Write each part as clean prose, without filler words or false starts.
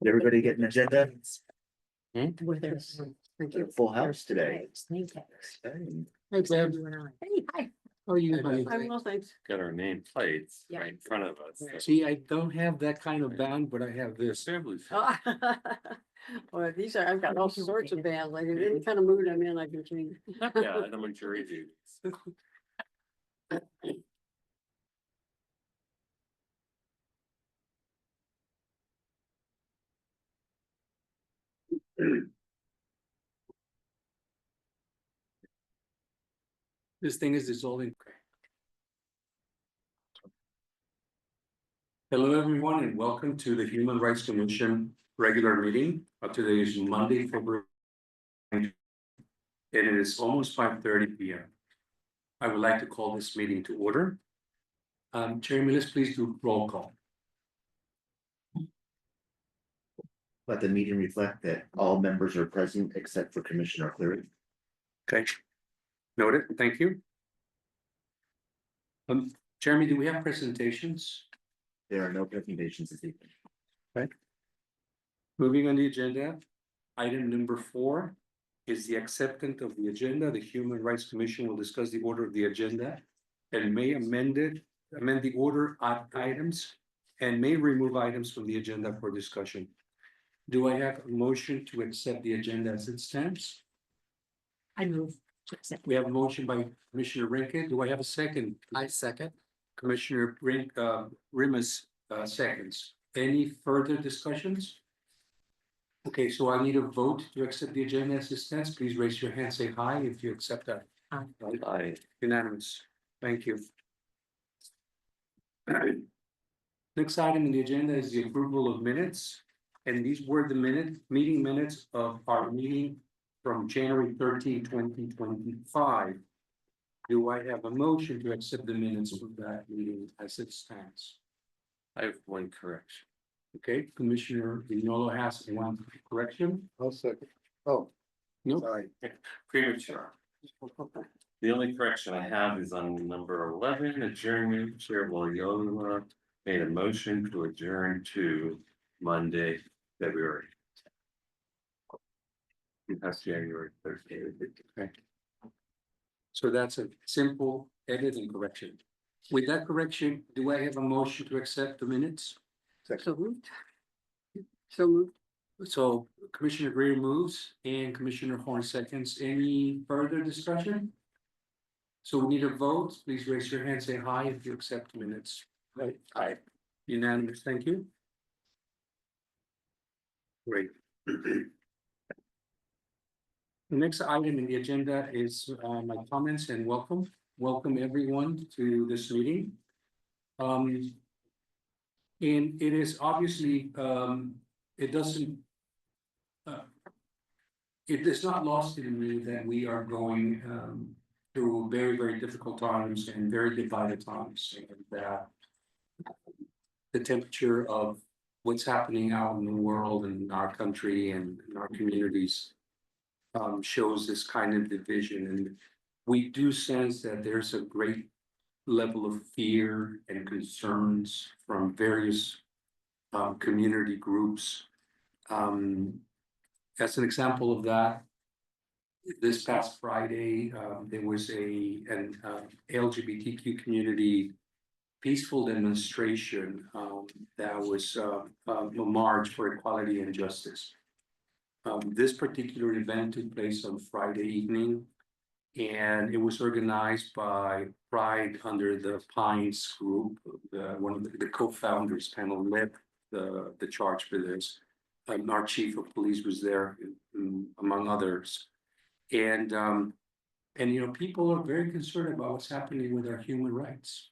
Did everybody get an agenda? Where there's. Thank you. Full house today. Thank you. Exciting. Thanks, Deb. Hey, hi. How are you? Hi, I'm well, thanks. Got our name plates Yeah. right in front of us. See, I don't have that kind of band, but I have this. Assembly. Oh, well, these are, I've got all sorts of bands, like in any kind of mood I'm in, I can change. Yeah, I know what jury duties. This thing is dissolving. Hello, everyone, and welcome to the Human Rights Commission regular meeting. Today is Monday, February. And it is almost 5:30 p.m. I would like to call this meeting to order. Chair Millis, please do roll call. Let the meeting reflect that all members are present except for Commissioner Cleary. Okay. Noted, thank you. Jeremy, do we have presentations? There are no presentations this evening. Moving on the agenda, item number 4 is the acceptance of the agenda. The Human Rights Commission will discuss the order of the agenda and may amend the order of items and may remove items from the agenda for discussion. Do I have a motion to accept the agenda as it stands? I move to accept. We have a motion by Commissioner Rinke. Do I have a second? I second. Commissioner Rimas seconds. Any further discussions? Okay, so I need a vote to accept the agenda as it stands. Please raise your hand, say hi if you accept that. Aye. Unanimous. Thank you. Next item in the agenda is the approval of minutes. And these were the meeting minutes of our meeting from January 13, 2025. Do I have a motion to accept the minutes of that meeting as it stands? I have one correction. Okay, Commissioner Vignolo has one correction. I'll second. Oh, No, sorry. Premature. The only correction I have is on number 11, adjournment. Chair Loyola made a motion to adjourn to Monday, February. That's January 13th. okay. So that's a simple edit and correction. With that correction, do I have a motion to accept the minutes? So moved. So moved. So Commissioner Greer moves and Commissioner Horn seconds. Any further discussion? So we need a vote. Please raise your hand, say hi if you accept the minutes. Right, aye. Unanimous, thank you. Great. The next item in the agenda is my comments and welcome. Welcome everyone to this meeting. And it is obviously, it is not lost in me that we are going through very, very difficult times and very divided times, and that the temperature of what's happening out in the world and in our country and in our communities shows this kind of division. And we do sense that there's a great level of fear and concerns from various community groups. As an example of that, this past Friday, there was an LGBTQ community peaceful demonstration that was a march for equality and justice. This particular event took place on Friday evening, and it was organized by Pride under the Pines group. One of the co-founders panel led the charge for this. Our chief of police was there, among others. And you know, people are very concerned about what's happening with our human rights.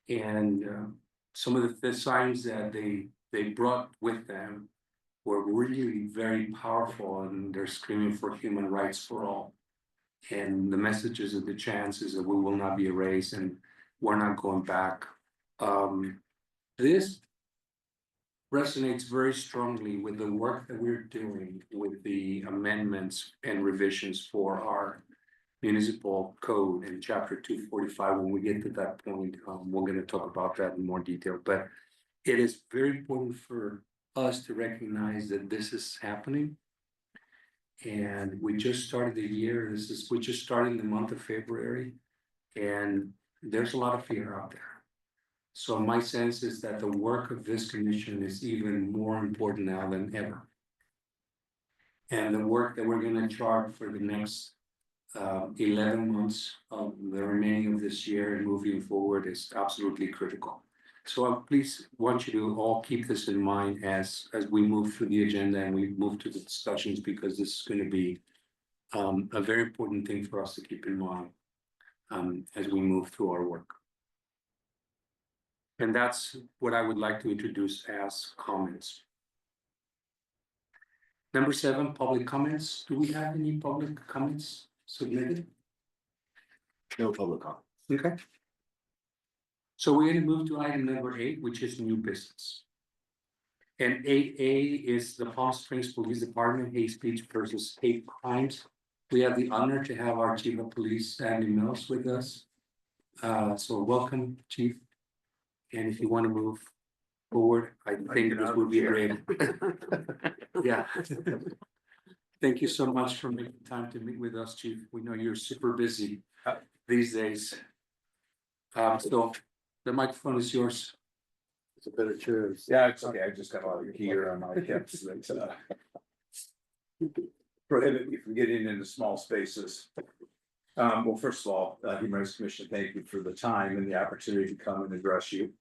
And some of the signs that they brought with them were really very powerful, and they're screaming for human rights for all. And the messages of the chants is that we will not be erased and we're not going back. This resonates very strongly with the work that we're doing with the amendments and revisions for our municipal code in chapter 245. When we get to that point, we're going to talk about that in more detail. But it is very important for us to recognize that this is happening. And we just started the year, we just started in the month of February, and there's a lot of fear out there. So my sense is that the work of this commission is even more important now than ever. And the work that we're gonna chart for the next 11 months of the remaining of this year and moving forward is absolutely critical. So I please want you to all keep this in mind as we move through the agenda and we move to the discussions, because this is going to be a very important thing for us to keep in mind as we move through our work. And that's what I would like to introduce as comments. Number 7, public comments. Do we have any public comments submitted? No public comment. Okay. So we're gonna move to item number 8, which is new business. And 8A is the Palm Springs Police Department hate speech versus hate crimes. We have the honor to have our Chief of Police, Sandy Mills, with us. So welcome, Chief. And if you want to move forward, I think this would be great. Yeah. Thank you so much for making time to meet with us, Chief. We know you're super busy these days. So the microphone is yours. It's a better choice. Yeah, it's okay. I just got a lot of gear on my hips that prohibit me from getting into small spaces. Well, first of all, Human Rights Commission, thank you for the time and the opportunity to come and address you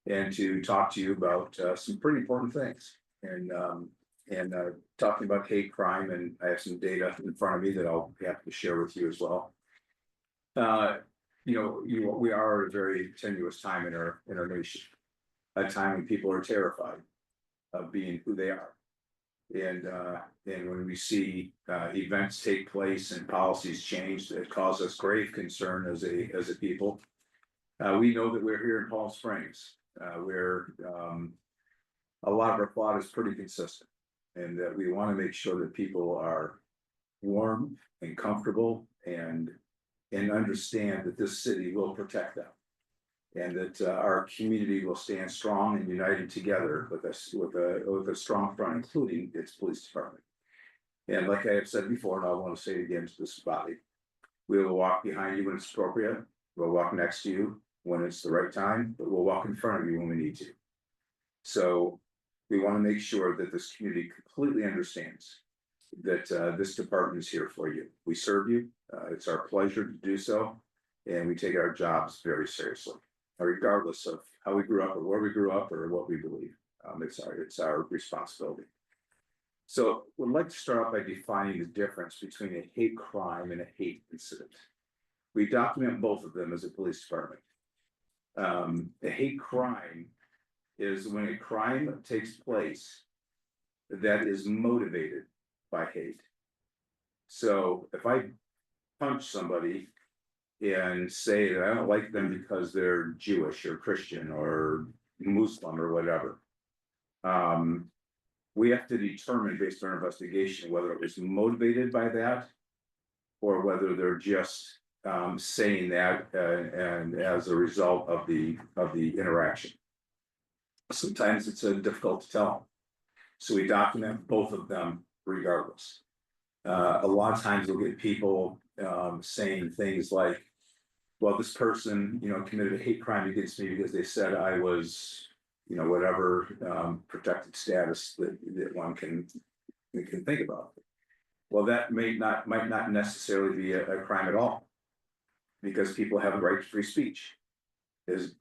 and to talk to you about some pretty important things. And talking about hate crime, and I have some data in front of me that I'll be happy to share with you as well. We are at a very tenuous time in our nation. A time when people are terrified of being who they are. And when we see events take place and policies change that cause us grave concern as a people, we know that we're here in Palm Springs, where a lot of our thought is pretty consistent, and that we want to make sure that people are warm and comfortable and understand that this city will protect them. And that our community will stand strong and united together with us with a strong front, including its police department. And like I have said before, and I want to say it again to this body, we will walk behind you when it's appropriate. We'll walk next to you when it's the right time, but we'll walk in front of you when we need to. So we want to make sure that this community completely understands that this department is here for you. We serve you. It's our pleasure to do so, and we take our jobs very seriously. Regardless of how we grew up or where we grew up or what we believe. It's our responsibility. So we'd like to start off by defining the difference between a hate crime and a hate incident. We document both of them as a police department. A hate crime is when a crime takes place that is motivated by hate. So if I punch somebody and say that I don't like them because they're Jewish or Christian or Muslim or whatever. We have to determine based on our investigation whether it was motivated by that or whether they're just saying that and as a result of the interaction. Sometimes it's difficult to tell. So we document both of them regardless. A lot of times we'll get people saying things like, well, this person, committed a hate crime against me because they said I was, whatever protected status that one can think about. Well, that might not necessarily be a crime at all, because people have a right to free speech. As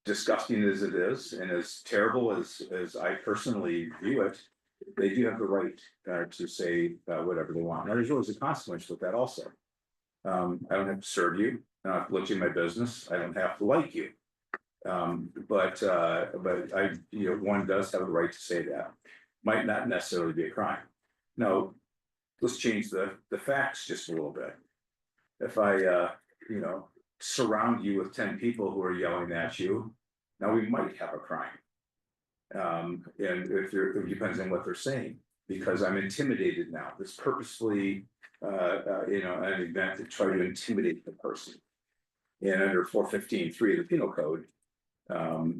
disgusting as it is, and as terrible as I personally view it, they do have the right to say whatever they want. Now, there's always a consequence with that also. I don't have to serve you. I don't have to let you in my business. I don't have to like you. But I, one does have the right to say that. Might not necessarily be a crime. Now, let's change the facts just a little bit. If I, surround you with 10 people who are yelling at you, now we might have a crime. And it depends on what they're saying, because I'm intimidated now. This purposefully, an event to try to intimidate the person. And under 415.3 of the Penal Code,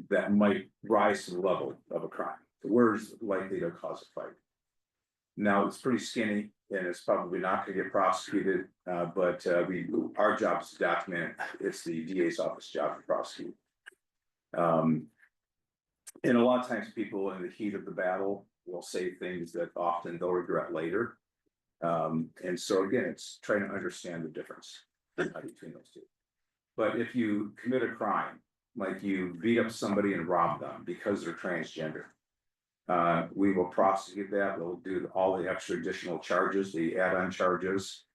that might rise to the level of a crime. words likely to cause a fight. Now, it's pretty skinny and it's probably not gonna get prosecuted, but our job is to document, it's the DA's office job to prosecute. And a lot of times people in the heat of the battle will say things that often they'll regret later. And so again, it's trying to understand the difference between those two. But if you commit a crime, like you beat up somebody and rob them because they're transgender, we will prosecute that. We'll do all the extra additional charges, the add-on charges,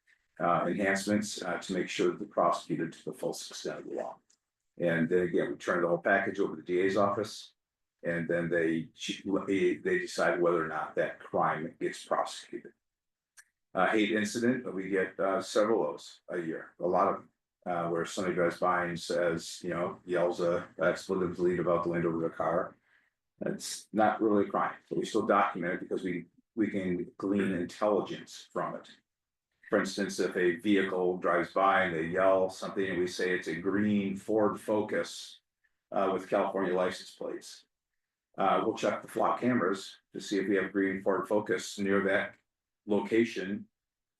enhancements, to make sure that they're prosecuted to the full extent of the law. And then again, we turn the whole package over to the DA's office. And then they decide whether or not that crime gets prosecuted. Hate incident, we get several of those a year, a lot of them, where somebody drives by and says, you know, yells a expletive lead about the window of the car. That's not really a crime, but we still document it because we can glean intelligence from it. For instance, if a vehicle drives by and they yell something and we say it's a green Ford Focus with California license plates. We'll check the flock cameras to see if we have green Ford Focus near that location.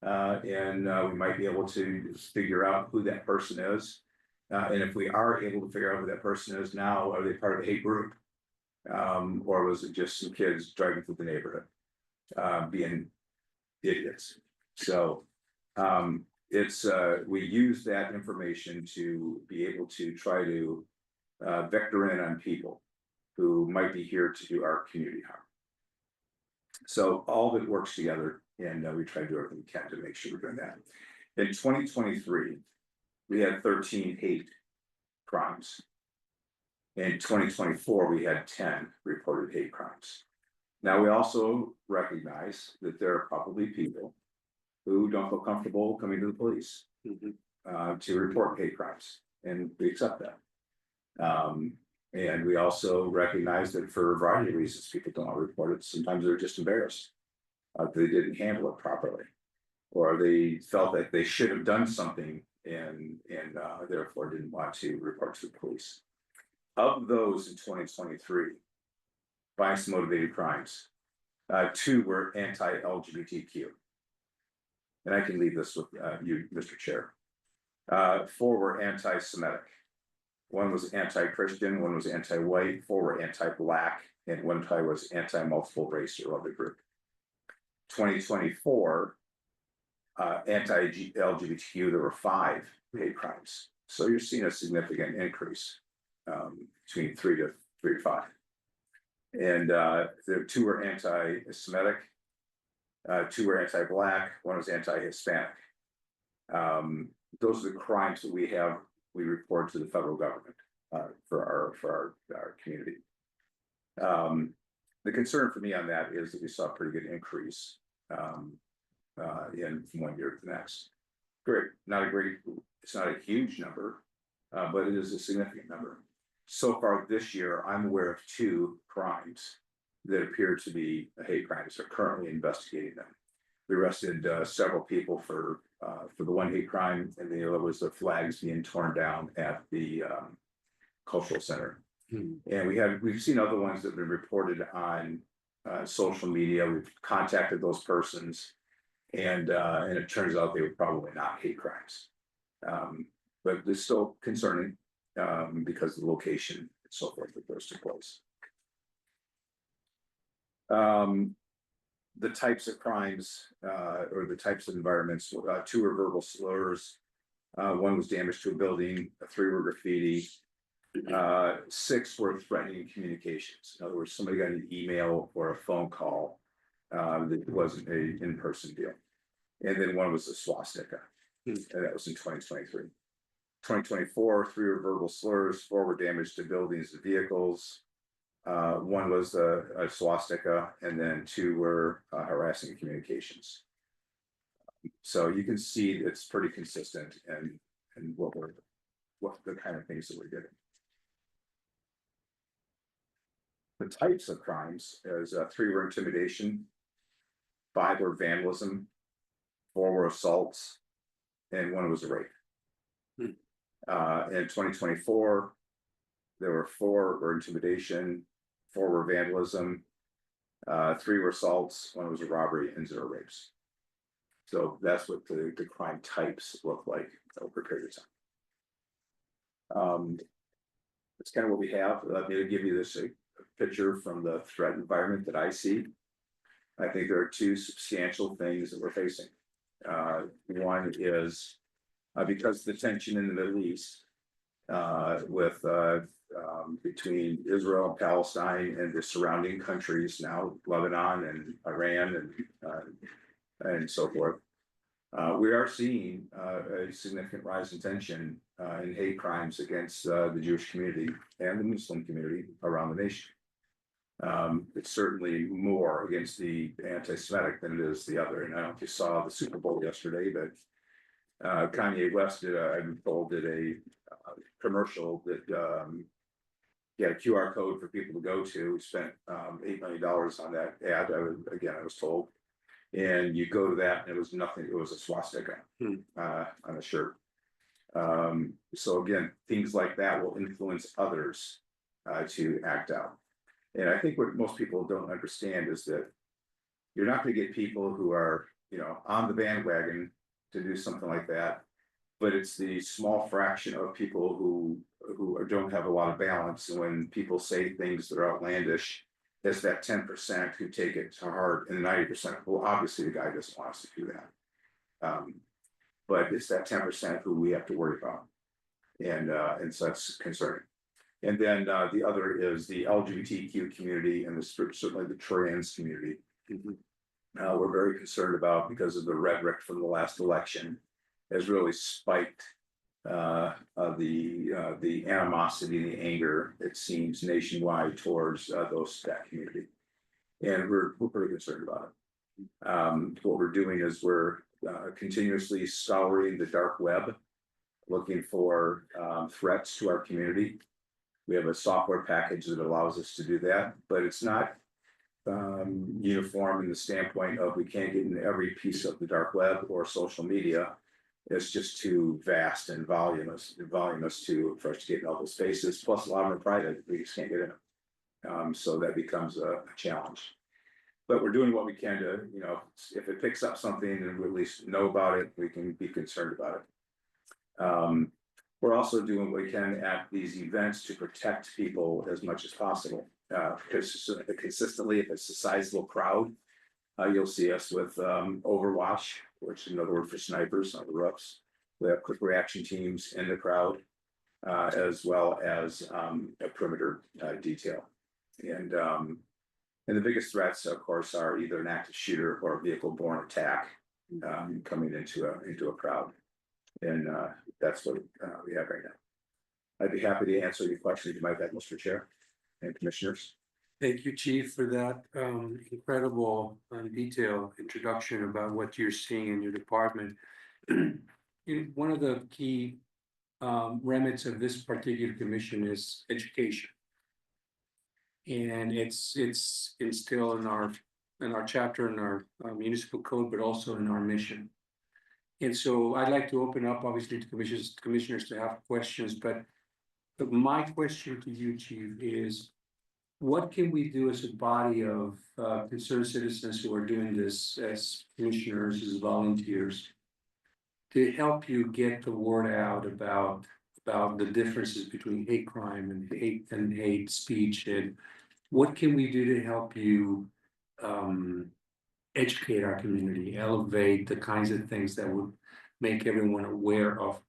And we might be able to figure out who that person is. And if we are able to figure out who that person is now, are they part of a hate group? Or was it just some kids driving through the neighborhood, being idiots? So we use that information to be able to try to vector in on people who might be here to do our community harm. So all of it works together, and we try to do everything we can to make sure we're doing that. In 2023, we had 13 hate crimes. In 2024, we had 10 reported hate crimes. Now, we also recognize that there are probably people who don't feel comfortable coming to the police to report hate crimes, and we accept that. And we also recognize that for a variety of reasons, people don't want to report it. Sometimes they're just embarrassed. They didn't handle it properly, or they felt that they should have done something and therefore didn't want to report to the police. Of those in 2023, bias motivated crimes, 2 were anti-LGBTQ. And I can leave this with you, Mr. Chair. 4 were anti-Semitic. 1 was anti-Christian, 1 was anti-white, 4 were anti-Black, and 1 was anti-multiple race or other group. 2024, anti-LGBTQ, there were 5 hate crimes. So you're seeing a significant increase between 3 to 5. And the 2 were anti-Semitic, 2 were anti-Black, 1 was anti-Hispanic. Those are the crimes that we report to the federal government for our community. The concern for me on that is that we saw a pretty good increase in from one year to the next. Great, it's not a huge number, but it is a significant number. So far this year, I'm aware of 2 crimes that appear to be hate crimes. They're currently investigating them. We arrested several people for the one hate crime, and the other was the flags being torn down at the cultural center. And we've seen other ones that have been reported on social media. We've contacted those persons, and it turns out they were probably not hate crimes. But it's still concerning because of the location and so forth that those took place. The types of crimes or the types of environments, 2 were verbal slurs, 1 was damage to a building, 3 were graffiti, 6 were threatening communications. In other words, somebody got an email or a phone call that wasn't an in-person deal. And then 1 was a swastika, and that was in 2023. 2024, 3 were verbal slurs, 4 were damage to buildings and vehicles. 1 was a swastika, and then 2 were harassing communications. So you can see it's pretty consistent and what the kind of things that we're getting. The types of crimes is 3 were intimidation, 5 were vandalism, 4 were assaults, and 1 was a rape. In 2024, there were 4 were intimidation, 4 were vandalism, 3 were assaults, 1 was a robbery, and 0 rapes. So that's what the crime types look like over a period of time. That's kind of what we have. Let me give you this a picture from the threat environment that I see. I think there are 2 substantial things that we're facing. One is because of the tension in the Middle East, with between Israel and Palestine and the surrounding countries now, Lebanon and Iran and so forth. We are seeing a significant rise in tension in hate crimes against the Jewish community and the Muslim community around the nation. It's certainly more against the anti-Semitic than it is the other. And I don't know if you saw the Super Bowl yesterday, but Kanye West did a commercial that he had a QR code for people to go to. We spent $8 million on that ad. I was told. And you go to that and it was nothing, it was a swastika on a shirt. So again, things like that will influence others to act out. And I think what most people don't understand is that you're not gonna get people who are, on the bandwagon to do something like that. But it's the small fraction of people who don't have a lot of balance. And when people say things that are outlandish, there's that 10% who take it to heart, and 90%, well, obviously the guy doesn't want us to do that. But it's that 10% who we have to worry about. And so that's concerning. And then the other is the LGBTQ community and certainly the trans community. We're very concerned about, because of the rhetoric from the last election has really spiked the animosity, the anger, it seems, nationwide towards that community. And we're pretty concerned about it. What we're doing is we're continuously scouring the dark web, looking for threats to our community. We have a software package that allows us to do that, but it's not uniform in the standpoint of we can't get into every piece of the dark web or social media. It's just too vast and voluminous for us to get in all those spaces. Plus, a lot of them are private. We just can't get in them. So that becomes a challenge. But we're doing what we can to, if it picks up something and we at least know about it, we can be concerned about it. We're also doing what we can at these events to protect people as much as possible. Because consistently, if it's a sizable crowd, you'll see us with Overwatch, which is another word for snipers on the roofs. We have quick reaction teams in the crowd, as well as a perimeter detail. And the biggest threats, of course, are either an active shooter or a vehicle-borne attack coming into a crowd. And that's what we have right now. I'd be happy to answer any questions you might have, Mr. Chair and Commissioners. Thank you, Chief, for that incredible detailed introduction about what you're seeing in your department. One of the key remits of this particular commission is education. And it's instilled in our chapter, in our municipal code, but also in our mission. And so I'd like to open up, obviously, to commissioners to have questions, but my question to you, Chief, is what can we do as a body of concerned citizens who are doing this as commissioners, as volunteers, to help you get the word out about the differences between hate crime and hate speech, and what can we do to help you educate our community, elevate the kinds of things that would make everyone aware of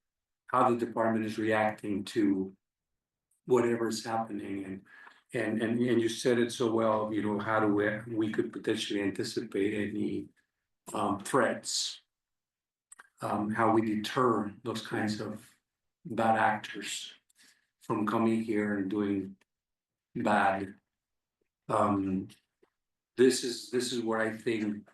how the department is reacting to whatever is happening, and you said it so well, how do we could potentially anticipate any threats, how we deter those kinds of bad actors from coming here and doing bad. This is where I think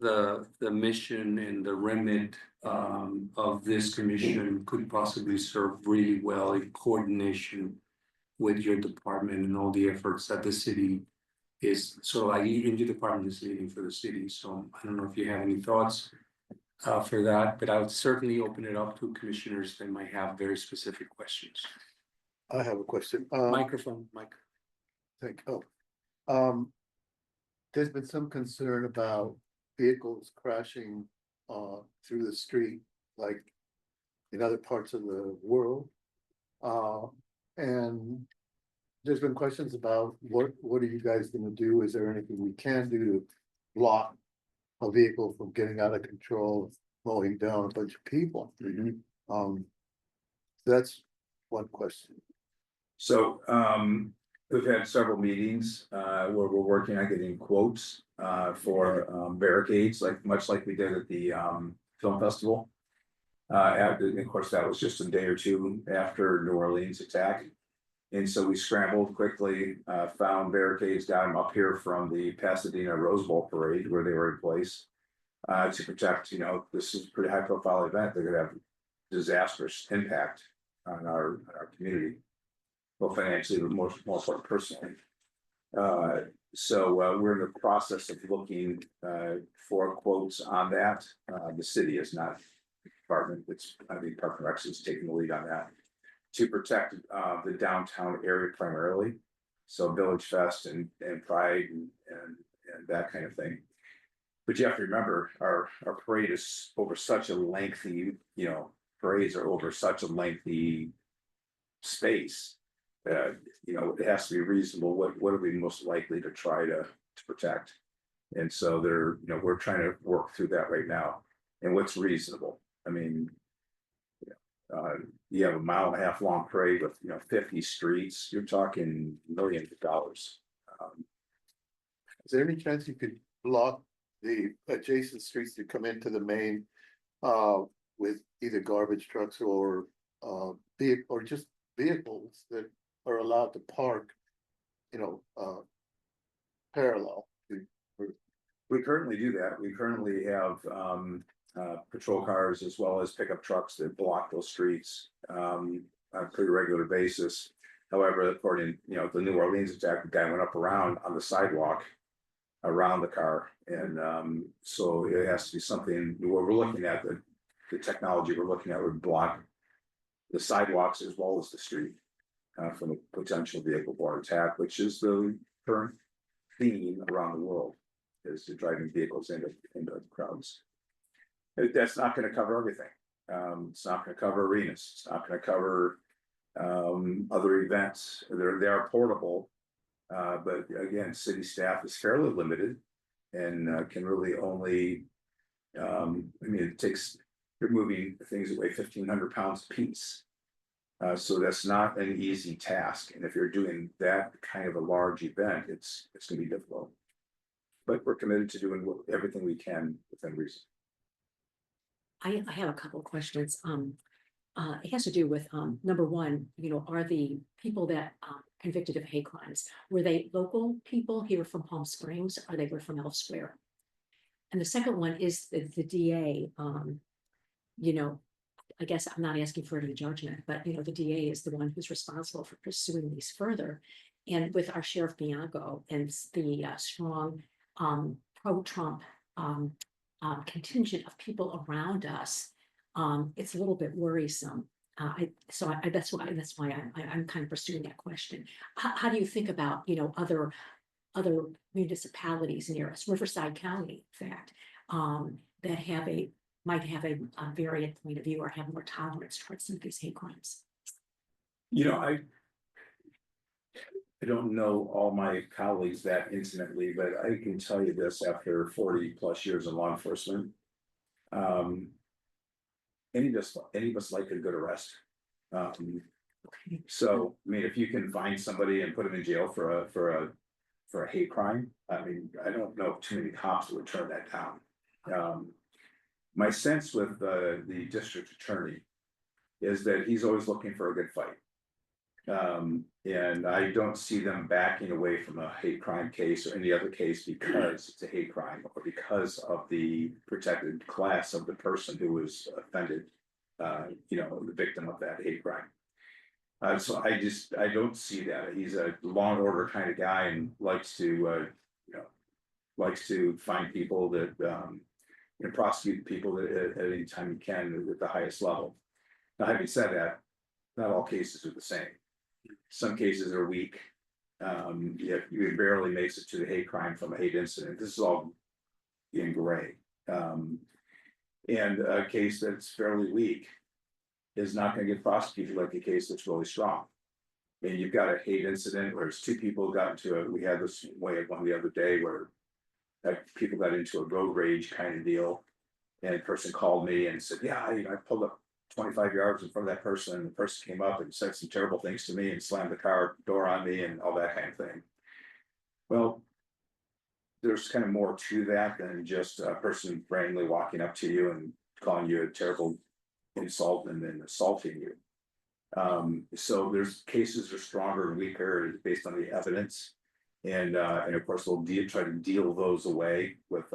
the mission and the remit of this commission could possibly serve really well in coordination with your department and all the efforts that the city is, so like your department is leading for the city. So I don't know if you have any thoughts for that, but I would certainly open it up to commissioners that might have very specific questions. I have a question. Microphone, Mike. Thank you. there's been some concern about vehicles crashing through the street, like in other parts of the world. And there's been questions about what are you guys gonna do? Is there anything we can do to block a vehicle from getting out of control, mowing down a bunch of people? That's one question. So, we've had several meetings, where we're working on getting quotes, for, barricades, like, much like we did at the, film festival. And of course, that was just a day or two after New Orleans attack. And so we scrambled quickly, found barricades, got them up here from the Pasadena Rose Bowl parade where they were in place. To protect, this is a pretty high profile event, they're gonna have disastrous impact on our community. Both financially, but more important personally. So we're in the process of looking for quotes on that. The city is not the department, it's the Department of Recs is taking the lead on that. To protect the downtown area primarily. So Village Fest and Pride and that kind of thing. But you have to remember, our parade is over such a lengthy, parades are over such a lengthy space. It has to be reasonable. What are we most likely to try to protect? And so we're trying to work through that right now. And what's reasonable? I mean, you have a 1.5 mile long parade with 50 streets, you're talking millions of dollars. Is there any chance you could block the adjacent streets that come into the main with either garbage trucks or just vehicles that are allowed to park, parallel? We currently do that. We currently have patrol cars as well as pickup trucks that block those streets on a pretty regular basis. However, according, the New Orleans attack, the guy went up around on the sidewalk around the car. And so it has to be something where we're looking at the technology we're looking at would block the sidewalks as well as the street from a potential vehicle borne attack, which is the current theme around the world, is the driving vehicles into crowds. That's not going to cover everything. It's not going to cover arenas. It's not going to cover other events. They are portable, but again, city staff is fairly limited and can really only. You're moving things that weigh 1,500 pounds a piece. So that's not an easy task, and if you're doing that kind of a large event, it's going to be difficult. But we're committed to doing everything we can within reason. I have a couple of questions. It has to do with, number one, are the people that convicted of hate crimes, were they local people here from Palm Springs, or they were from elsewhere? And the second one is the DA, I guess I'm not asking for any judgment, but the DA is the one who's responsible for pursuing these further. And with our Sheriff Bianco and the strong pro-Trump contingent of people around us, it's a little bit worrisome. That's why I'm kind of pursuing that question. How do you think about other municipalities near us, Riverside County, in fact, that might have a variant point of view or have more tolerance towards some of these hate crimes? I don't know all my colleagues that intimately, but I can tell you this after 40 plus years in law enforcement. Any of us like a good arrest. So, if you can find somebody and put them in jail for a hate crime, I don't know if too many cops would turn that down. My sense with the district attorney is that he's always looking for a good fight. And I don't see them backing away from a hate crime case or any other case because it's a hate crime or because of the protected class of the person who was offended, the victim of that hate crime. So I don't see that. He's a law and order kind of guy and likes to find people that, prosecute people that at any time he can at the highest level. Now, having said that, not all cases are the same. Some cases are weak, You barely makes it to the hate crime from a hate incident. This is all in gray. And a case that's fairly weak is not gonna get prosecuted like a case that's really strong. And you've got a hate incident where it's two people got into it. We had this one the other day where people got into a road rage kind of deal. And a person called me and said, yeah, I pulled up 25 yards in front of that person, and the person came up and said some terrible things to me and slammed the car door on me and all that kind of thing. Well, there's kind of more to that than just a person randomly walking up to you and calling you a terrible insult and then assaulting you. So there's cases are stronger and weaker based on the evidence. And of course, we'll try to deal those away with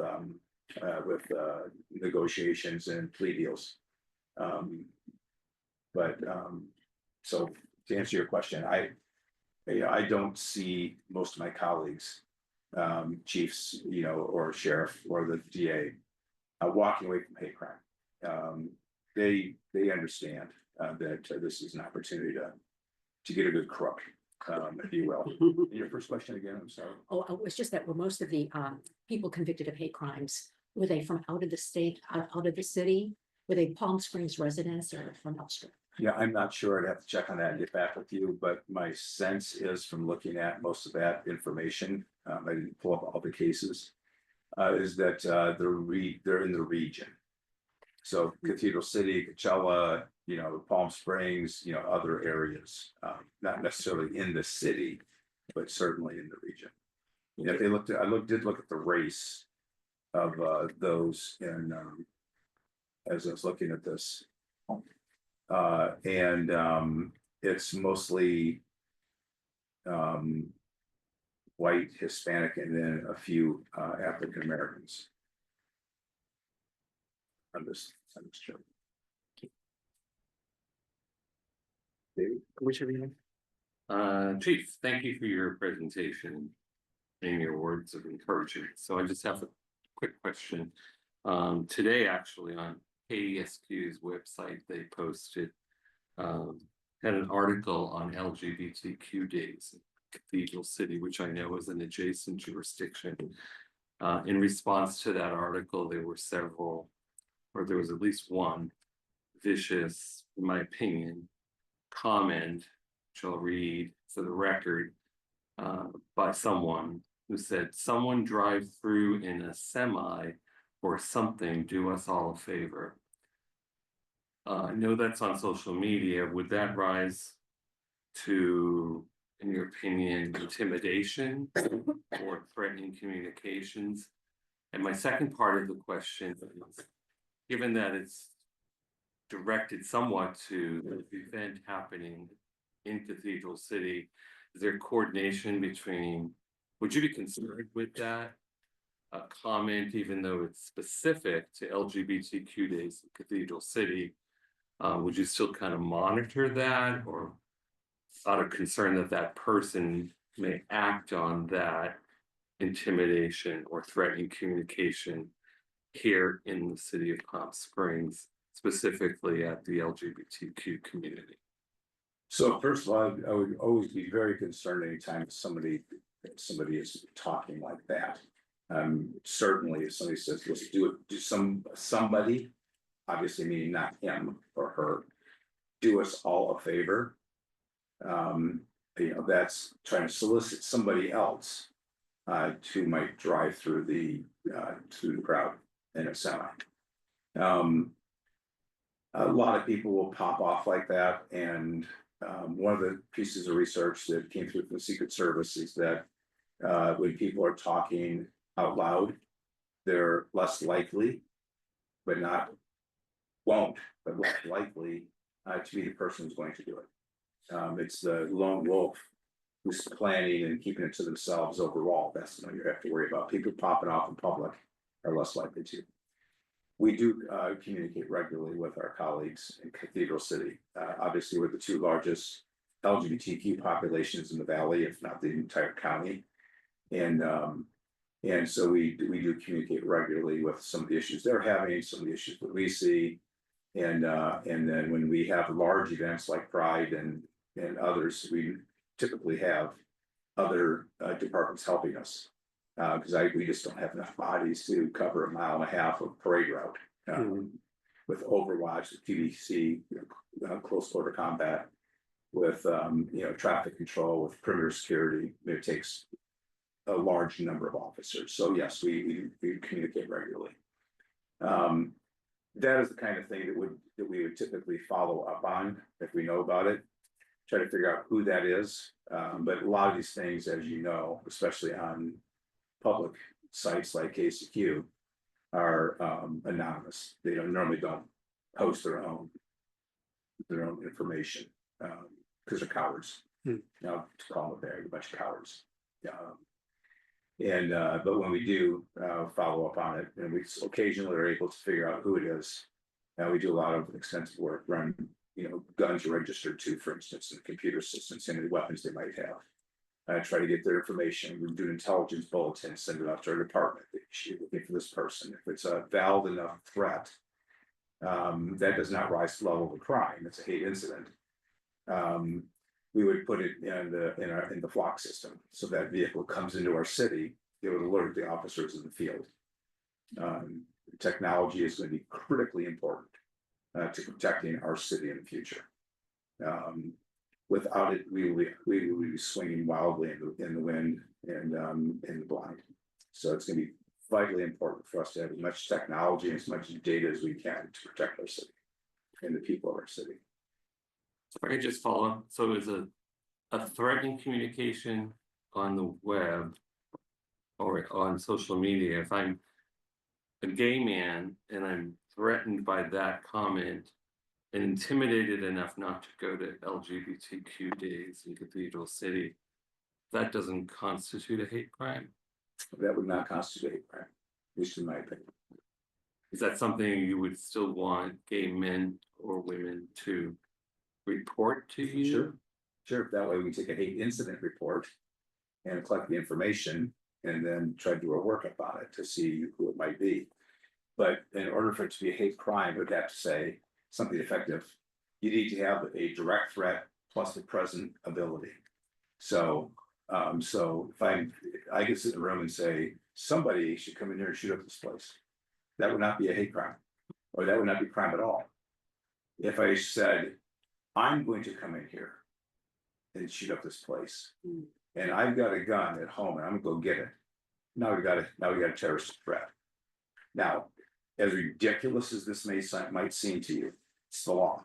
negotiations and plea deals. So to answer your question, I don't see most of my colleagues, chiefs, or sheriff or the DA, walking away from hate crime. They understand that this is an opportunity to get a good crook, if you will. Your first question again, I'm sorry. Oh, it was just that were most of the people convicted of hate crimes, were they from out of the state, out of the city? Were they Palm Springs residents or from elsewhere? Yeah, I'm not sure. I'd have to check on that and get back with you, but my sense is from looking at most of that information, I didn't pull up all the cases, is that they're in the region. So Cathedral City, Coachella, Palm Springs, other areas, not necessarily in the city, but certainly in the region. If they did look at the race of those in as I was looking at this. It's mostly white, Hispanic, and then a few African Americans. I'm just joking. David, Commissioner. Chief, thank you for your presentation and your words of encouragement. So I just have a quick question. Today, actually, on KESQ's website, they posted had an article on LGBTQ days in Cathedral City, which I know is an adjacent jurisdiction. In response to that article, there were several, or there was at least one vicious, in my opinion, comment, which I'll read for the record, by someone who said, "Someone drive through in a semi or something, do us all a favor." I know that's on social media. Would that rise to, in your opinion, intimidation or threatening communications? And my second part of the question is, given that it's directed somewhat to the event happening in Cathedral City, is there coordination between, would you be concerned with that? A comment, even though it's specific to LGBTQ days in Cathedral City, would you still kind of monitor that, or out of concern that that person may act on that intimidation or threatening communication here in the city of Palm Springs, specifically at the LGBTQ community? So first of all, I would always be very concerned anytime somebody is talking like that. Certainly if somebody says, let's do somebody, obviously meaning not him or her, do us all a favor. That's trying to solicit somebody else to might drive through the crowd in a semi. A lot of people will pop off like that, and one of the pieces of research that came through from the Secret Service is that when people are talking out loud, they're less likely, but won't, but less likely to be the person who's going to do it. It's the lone wolf who's planning and keeping it to themselves overall. That's what you have to worry about. People popping off in public are less likely to. We do communicate regularly with our colleagues in Cathedral City. Obviously, we're the two largest LGBTQ populations in the valley, if not the entire county. And so we do communicate regularly with some of the issues they're having, some of the issues that we see. And then when we have large events like Pride and others, we typically have other departments helping us. Because we just don't have enough bodies to cover 1.5 miles of parade route. With Overwatch, the TBC, close quarter combat, with traffic control, with perimeter security, it takes a large number of officers. So yes, we communicate regularly. That is the kind of thing that we would typically follow up on if we know about it. Try to figure out who that is. But a lot of these things, as you know, especially on public sites like KCQ, are anonymous. They normally don't post their own information because they're cowards. Now, to call them a bunch of cowards. But when we do follow up on it, and we occasionally are able to figure out who it is, and we do a lot of extensive work, run guns registered to, for instance, in the computer systems, and the weapons they might have. Try to get their information. We do an intelligence bulletin, send it out to our department. You're looking for this person. If it's a valid enough threat, that does not rise to the level of a crime. It's a hate incident. We would put it in the flock system, so that vehicle comes into our city. It would alert the officers in the field. Technology is going to be critically important to protecting our city in the future. Without it, we will be swinging wildly in the wind and in the blind. So it's going to be vitally important for us to have as much technology and as much data as we can to protect our city and the people of our city. So if I could just follow up, so is a threatening communication on the web or on social media, if I'm a gay man and I'm threatened by that comment and intimidated enough not to go to LGBTQ days in Cathedral City, that doesn't constitute a hate crime? That would not constitute a hate crime, at least in my opinion. Is that something you would still want gay men or women to report to you? Sure. That way we take a hate incident report and collect the information and then try to do our workup on it to see who it might be. But in order for it to be a hate crime, we'd have to say something effective. You need to have a direct threat plus the present ability. So if I could sit in a room and say, somebody should come in here and shoot up this place, that would not be a hate crime, or that would not be crime at all. If I said, I'm going to come in here and shoot up this place, and I've got a gun at home and I'm gonna go get it. Now we got a terrorist threat. Now, as ridiculous as this might seem to you, it's the law.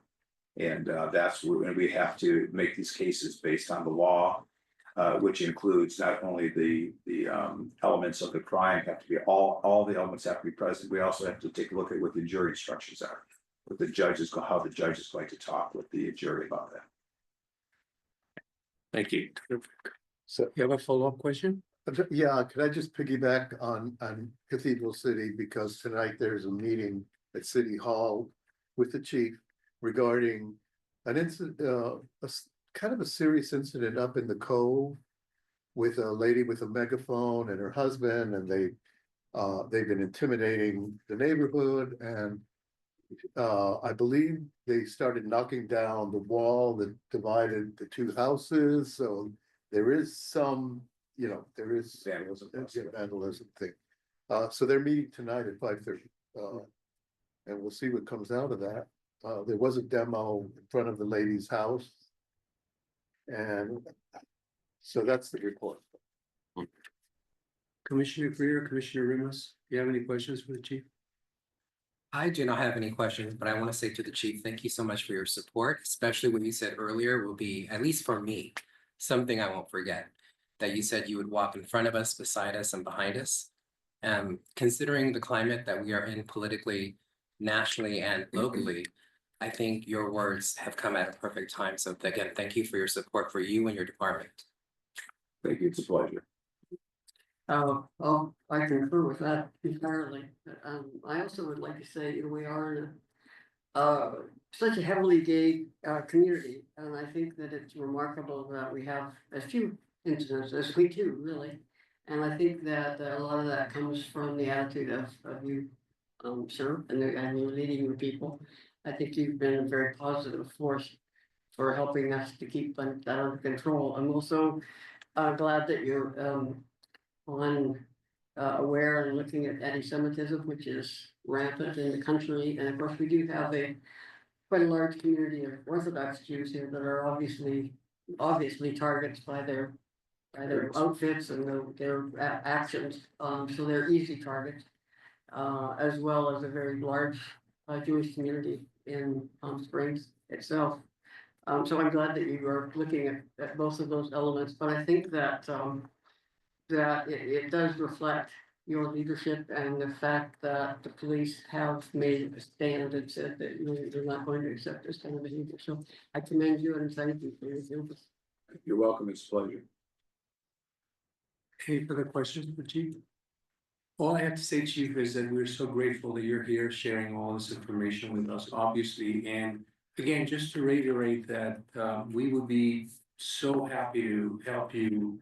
And that's where we have to make these cases based on the law, which includes not only the elements of the crime have to be all the elements have to be present. We also have to take a look at what the jury instructions are, how the judge is going to talk with the jury about that. Thank you. So, You have a follow-up question? yeah, could I just piggyback on Cathedral City, because tonight there's a meeting at City Hall with the chief regarding an incident, kind of a serious incident up in the Cove with a lady with a megaphone and her husband, and they've been intimidating the neighborhood, and I believe they started knocking down the wall that divided the two houses, so there is some, there is vandalism thing. So they're meeting tonight at 5:30, and we'll see what comes out of that. There was a demo in front of the lady's house. And so that's the report. Commissioner Greer, Commissioner Rimas, do you have any questions for the chief? I do not have any questions, but I want to say to the chief, thank you so much for your support, especially what you said earlier will be, at least for me, something I won't forget. That you said you would walk in front of us, beside us, and behind us. Considering the climate that we are in politically, nationally, and locally, I think your words have come at a perfect time. So again, thank you for your support for you and your department. Thank you, it's a pleasure. I concur with that entirely. I also would like to say, we are in such a heavily gay community, and I think that it's remarkable that we have as few incidents as we do, really. And I think that a lot of that comes from the attitude of you, sir, and you're leading your people. I think you've been a very positive force for helping us to keep that under control. I'm also glad that you're aware and looking at anti-Semitism, which is rampant in the country. And of course, we do have quite a large community of Orthodox Jews here that are obviously targets by their outfits and their actions. So they're easy targets, as well as a very large Jewish community in Palm Springs itself. So I'm glad that you are looking at both of those elements, but I think that it does reflect your leadership and the fact that the police have made a stand and said that they're not going to accept this kind of behavior. So I commend you and thank you for your service. You're welcome, it's a pleasure. Any further questions for Chief? All I have to say, Chief, is that we're so grateful that you're here sharing all this information with us, obviously. And again, just to reiterate that we would be so happy to help you,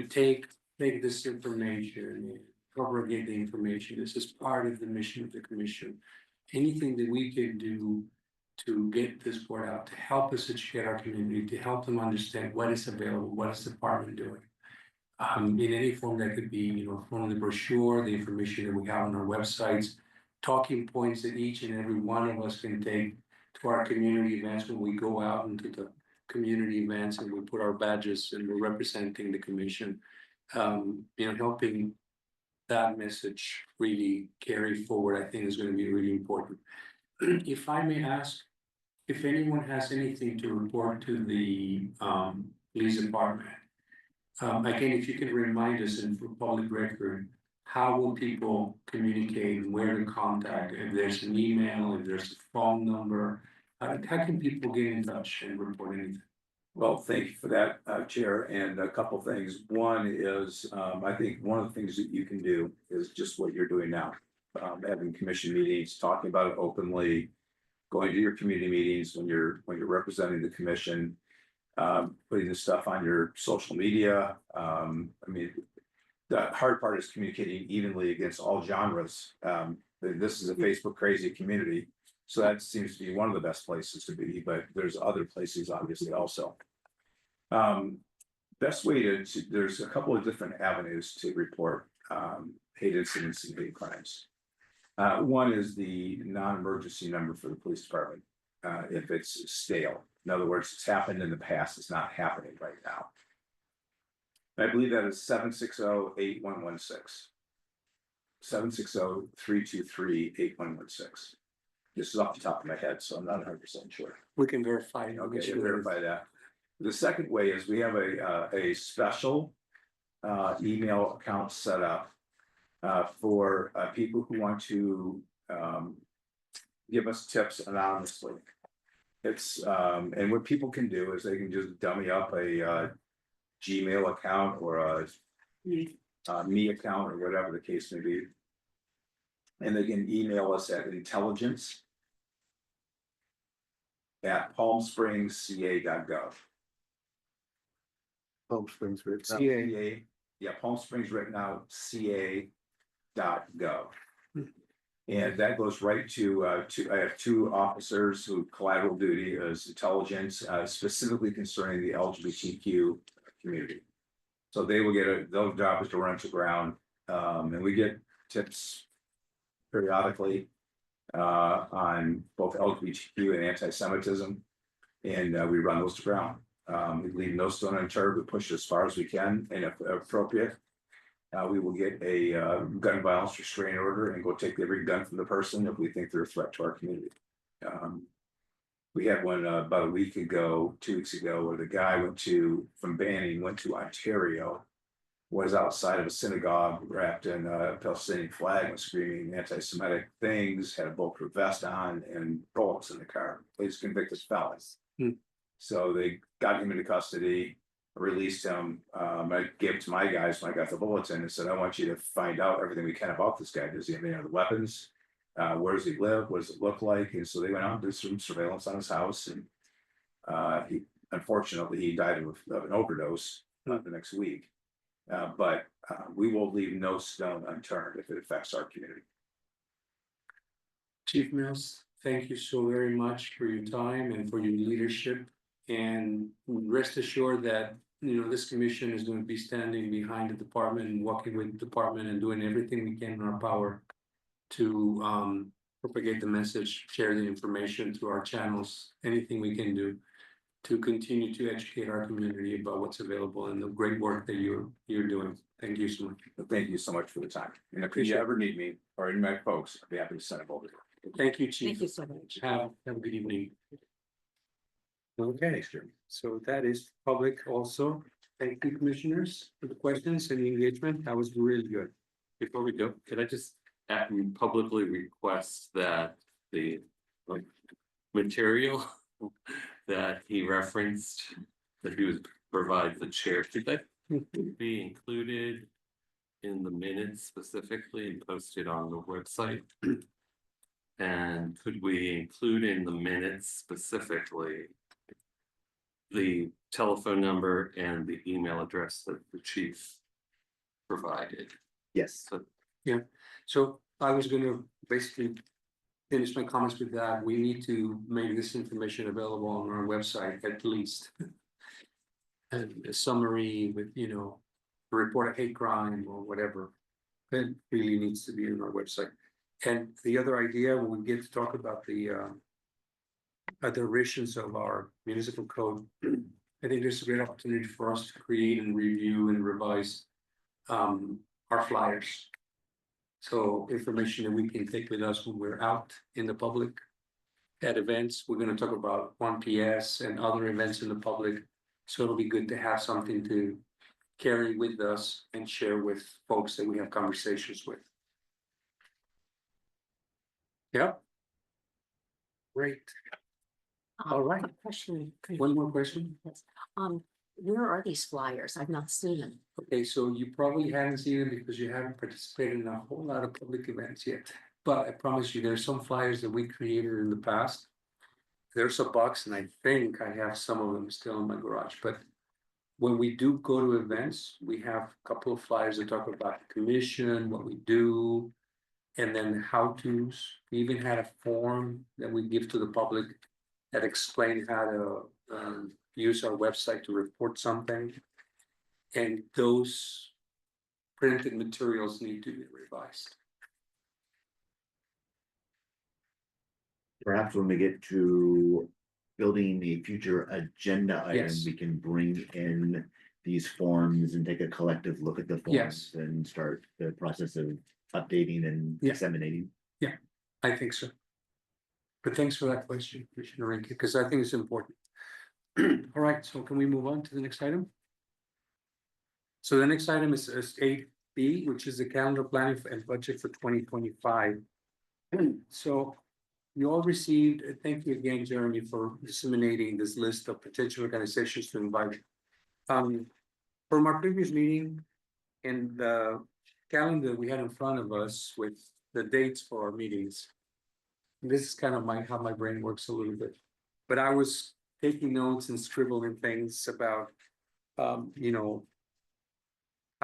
take this information and propagate the information. This is part of the mission of the commission. Anything that we can do to get this word out, to help us educate our community, to help them understand what is available, what is the department doing. In any form that could be, from the brochure, the information that we have on our websites, talking points that each and every one of us can take to our community events when we go out into the community events and we put our badges and we're representing the commission, helping that message really carry forward, I think is going to be really important. If I may ask, if anyone has anything to report to the police department, again, if you can remind us in for public record, how will people communicate and where to contact? If there's an email, if there's a phone number, how can people get in touch and report anything? Well, thank you for that, Chair, and a couple things. One is, I think one of the things that you can do is just what you're doing now. Having commission meetings, talking about it openly, going to your community meetings when you're representing the commission, putting this stuff on your social media. The hard part is communicating evenly against all genres. This is a Facebook crazy community, so that seems to be one of the best places to be, but there's other places obviously also. Best way there's a couple of different avenues to report hate incidents and hate crimes. One is the non-emergency number for the police department, if it's stale. In other words, it's happened in the past, it's not happening right now. I believe that is 760-8116. 760-323-8116. This is off the top of my head, so I'm not 100% sure. We can verify. Okay, verify that. The second way is we have a special email account set up for people who want to give us tips anonymously. It's and what people can do is they can just dummy up a Gmail account or a me account or whatever the case may be, and they can email us at intelligence@palmspringsca.gov. Palm Springs, right? CA, yeah, Palm Springs right now, ca.gov. And that goes right to I have two officers who collateral duty as intelligence, specifically concerning the LGBTQ community. So they will get their job is to run to ground, and we get tips periodically on both LGBTQ and anti-Semitism, and we run those to ground. We leave no stone unturned. We push as far as we can, and if appropriate, we will get a gun violence restraining order and go take every gun from the person if we think they're a threat to our community. We had one about 2 weeks ago, where the guy from Banning went to Ontario, was outside of a synagogue wrapped in a Palestinian flag, was screaming anti-Semitic things, had a bulletproof vest on and bullets in the car. He's convicted felon. So they got him into custody, released him. I gave it to my guys when I got the bulletin and said, I want you to find out everything we can about this guy. Does he have any other weapons? Where does he live? What does it look like? And so they went out and did some surveillance on his house, and unfortunately he died of an overdose the next week. But we will leave no stone unturned if it affects our community. Chief Mills, thank you so very much for your time and for your leadership. And rest assured that this commission is going to be standing behind the department and working with the department and doing everything we can in our power to propagate the message, share the information through our channels, anything we can do to continue to educate our community about what's available and the great work that you're doing. Thank you so much. Thank you so much for the time. And if you Appreciate it. ever need me or any of my folks, I'd be happy to send them over. Thank you, Thank Chief. you so much. Have a good evening. Okay, so that is public also. Thank you, commissioners, for the questions and the engagement. That was really good. Before we go, could I just publicly request that the material that he referenced, that he would provide the chair, should that be included in the minutes specifically and posted on the website? And could we include in the minutes specifically the telephone number and the email address that the chief provided? Yes. So I was gonna basically finish my comments with that. We need to make this information available on our website at least. And a summary with, a report of hate crime or whatever. That really needs to be on our website. And the other idea, when we get to talk about the iterations of our municipal code, I think there's a great opportunity for us to create and review and revise our flyers. So information that we can take with us when we're out in the public at events. We're going to talk about 1PS and other events in the public. So it'll be good to have something to carry with us and share with folks that we have conversations with. Yep. Great. All right. A question. One more question. Yes. Where are these flyers? I've not seen them. Okay, so you probably haven't seen it because you haven't participated in a whole lot of public events yet. But I promise you, there's some flyers that we created in the past. There's a box, and I think I have some of them still in my garage. But when we do go to events, we have a couple of flyers that talk about the commission, what we do, and then how-tos. We even had a form that we give to the public that explained how to use our website to report something. And those printed materials need to be revised. Perhaps when we get to building a future agenda item, Yes. we can bring in these forms and take a collective look at the Yes. forms and start the process of updating and Yeah. disseminating. I think so. But thanks for that question, Commissioner Rinke, because I think it's important. All right, so can we move on to the next item? So the next item is 8B, which is the calendar planning and budget for 2025. So you all received, thank you again, Jeremy, for disseminating this list of potential organizations to invite. From our previous meeting and the calendar we had in front of us with the dates for our meetings. This is kind of how my brain works a little bit. But I was taking notes and scribbling things about, how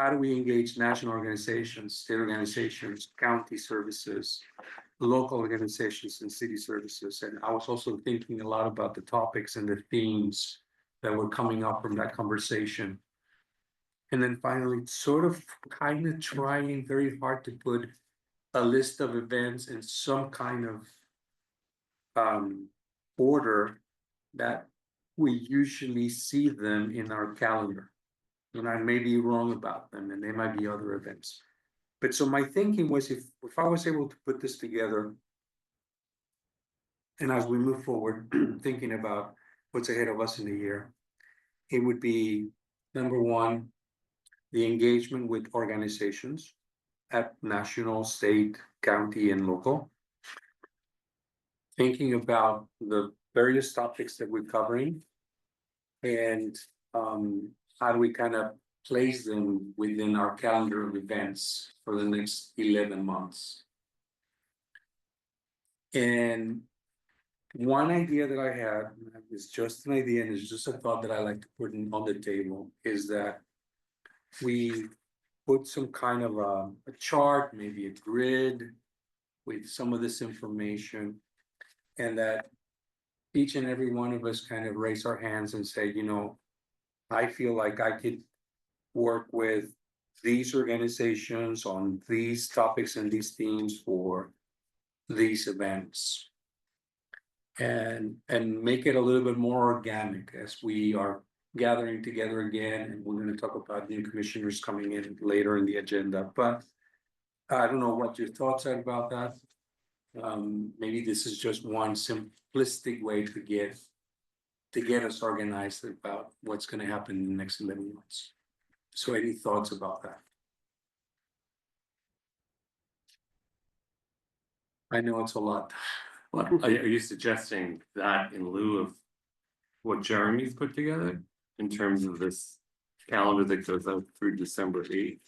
do we engage national organizations, state organizations, county services, local organizations and city services. And I was also thinking a lot about the topics and the themes that were coming up from that conversation. And then finally, sort of kind of trying very hard to put a list of events in some kind of order that we usually see them in our calendar. And I may be wrong about them, and they might be other events. But so my thinking was if I was able to put this together, and as we move forward, thinking about what's ahead of us in the year, it would be number one, the engagement with organizations at national, state, county, and local. Thinking about the various topics that we're covering and how do we kind of place them within our calendar of events for the next 11 months. And one idea that I had is just an idea and it's just a thought that I like to put on the table is that we put some kind of a chart, maybe a grid with some of this information, and that each and every one of us kind of raise our hands and say, I feel like I could work with these organizations on these topics and these themes for these events. And make it a little bit more organic as we are gathering together again, and we're gonna talk about new commissioners coming in later in the agenda, but I don't know what your thoughts are about that. Maybe this is just one simplistic way to get us organized about what's gonna happen in the next 11 months. So any thoughts about that? I know it's a lot. Are you suggesting that in lieu of what Jeremy's put together in terms of this calendar that goes out through December 8th?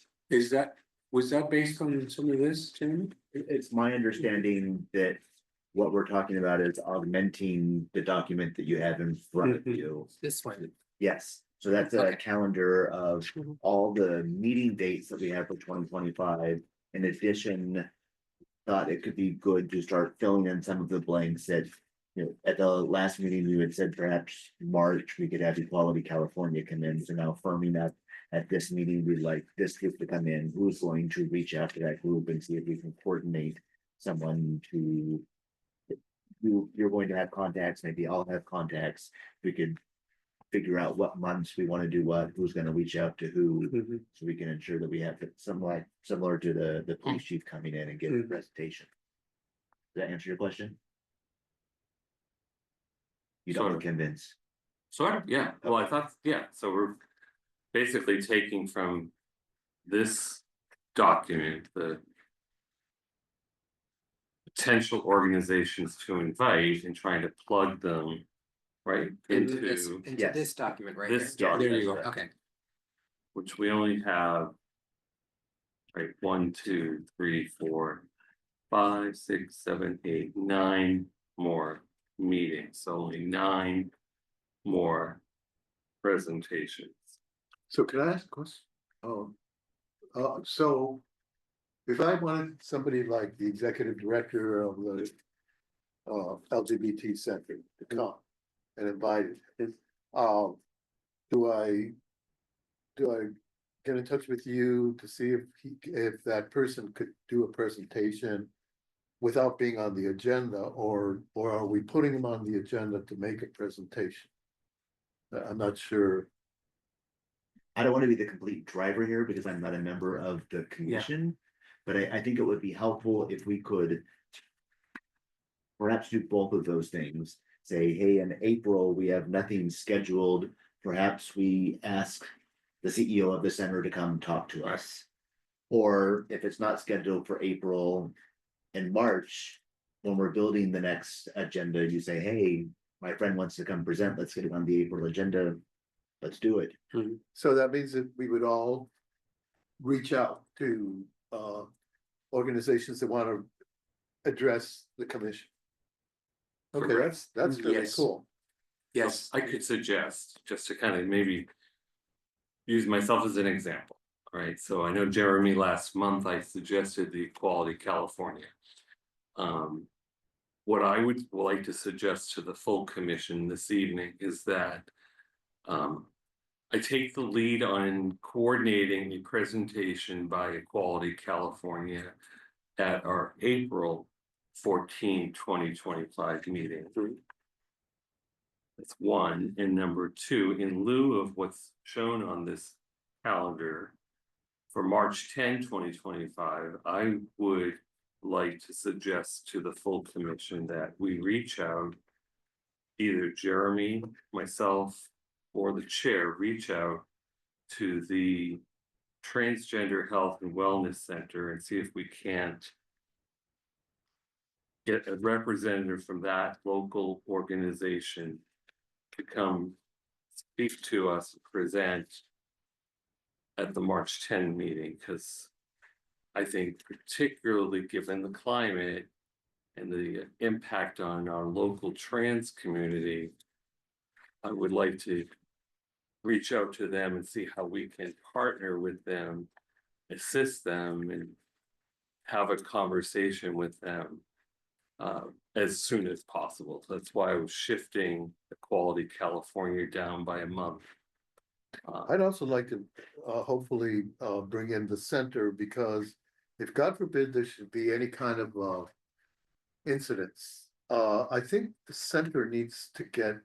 Was that based on some of this, Jeremy? It's my understanding that what we're talking about is augmenting the document that you have in front of Mhm. you. This one, Yes, so that's a Okay. calendar of Mhm. all the meeting dates that we have for 2025. In addition, thought it could be good to start filling in some of the blanks that, you know, at the last meeting, we had said perhaps March, we could have Equality California come in, so now firming up. At this meeting, we'd like this group to come in, who's going to reach out to that group and see if we can coordinate someone to. You're going to have contacts, maybe I'll have contacts, we could. Figure out what months we want to do what, who's gonna reach out to who, Mhm. so we can ensure that we have some like similar to the police chief coming in and giving a Mhm. presentation. Does that answer your question? You Sort don't of. convince. Sort of, yeah, well, I thought, yeah, so we're basically taking from this document, the. Potential organizations to invite and trying to plug them, right, into this, into into yes. this document right here. this Yeah, there you document, go. Okay, which we only have. Right, 1, 2, 3, 4, 5, 6, 7, 8, 9 more meetings, so only 9 more presentations. So can I ask a question? So. If I wanted somebody like the executive director of the. LGBT center to come and invite it, do I? Do I get in touch with you to see if that person could do a presentation? Without being on the agenda, or are we putting them on the agenda to make a presentation? I'm not sure. I don't want to be the complete driver here because I'm not a member of the commission. But I think it would be helpful if we could. Perhaps do both of those things, say, hey, in April, we have nothing scheduled, perhaps we ask. The CEO of the center to come talk to us. Or if it's not scheduled for April and March, when we're building the next agenda, you say, hey, my friend wants to come present, let's get it on the April agenda. Let's do it. So that means that we would all reach out to organizations that want to address the commission. Okay, that's really Yes. cool. Yes, I could suggest, just to kind of maybe. Use myself as an example, all right, so I know Jeremy, last month I suggested the Equality California. What I would like to suggest to the full commission this evening is that. I take the lead on coordinating a presentation by Equality California. At our April 14, 2025 meeting. That's one, and number two, in lieu of what's shown on this calendar. For March 10, 2025, I would like to suggest to the full commission that we reach out. Either Jeremy, myself, or the chair reach out to the Transgender Health and Wellness Center and see if we can't. Get a representative from that local organization to come speak to us, present at the March 10 meeting, because I think particularly given the climate and the impact on our local trans community, I would like to reach out to them and see how we can partner with them, assist them, and have a conversation with them. As soon as possible. That's why I was shifting Equality California down by a month. I'd also like to hopefully bring in the center, because if God forbid there should be any kind of incidents, I think the center needs to get,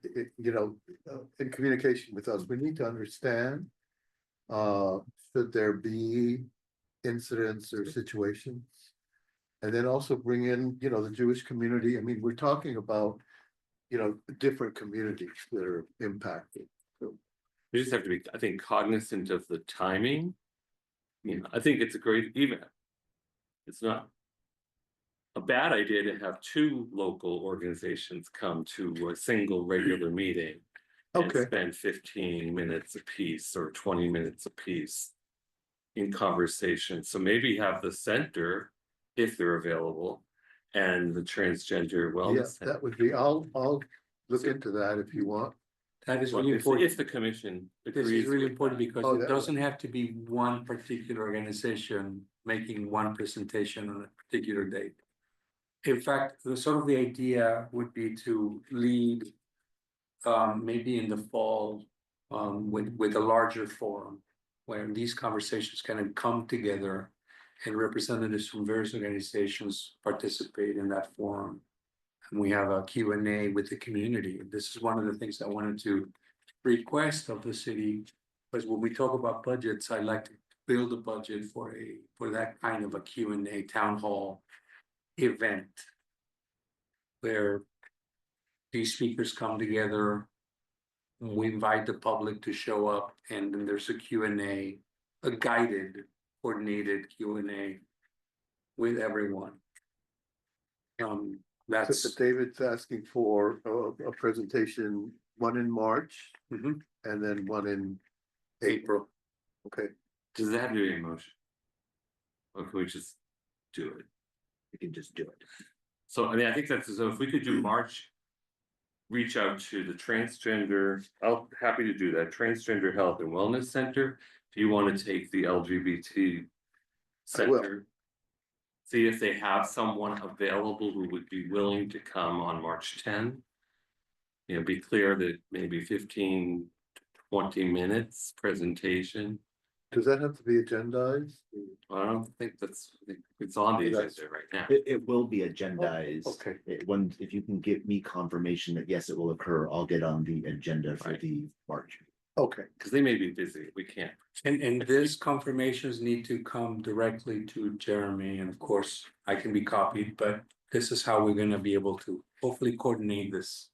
in communication with us. We need to understand should there be incidents or situations. And then also bring in, the Jewish community. I mean, we're talking about, different communities that are impacted. So, We just have to be, I think, cognizant of the timing. I think it's a great event. It's not a bad idea to have two local organizations come to a single regular meeting. And Okay. spend 15 minutes apiece or 20 minutes apiece in conversation. So maybe have the center, if they're available, and the transgender yeah, wellness. Center. that would be, I'll look into that if you want. That is Well, really if important. the commission This agrees is really with important that. because Oh, it that doesn't have to be one particular organization making one presentation on a particular date. In fact, the sort of the idea would be to lead maybe in the fall with a larger forum where these conversations kind of come together and representatives from various organizations participate in that forum. And we have a Q&A with the community. This is one of the things I wanted to request of the city, because when we talk about budgets, I like to build a budget for that kind of a Q&A town hall event where these speakers come together. We invite the public to show up, and then there's a Q&A, a guided, coordinated Q&A with everyone. That's So David's asking for a presentation, one in March Mhm. and then one in April. Okay, Does that have to be a motion? Or can we just do it? We can just do it. So I mean, I think that's, so if we could do March. Reach out to the transgender, I'll happy to do that, Transgender Health and Wellness Center. Do you want to take the LGBT I will. center? See if they have someone available who would be willing to come on March 10. Be clear that maybe 15 to 20 minutes presentation. does that have to be agendized? I don't think it's on the That's- agenda right now. It will be agendized. Okay. If you can give me confirmation that yes, it will occur, I'll get on the agenda for Right. the March. Okay, Because they may be busy, we can't. and these confirmations need to come directly to Jeremy, and of course, I can be copied, but this is how we're gonna be able to hopefully coordinate this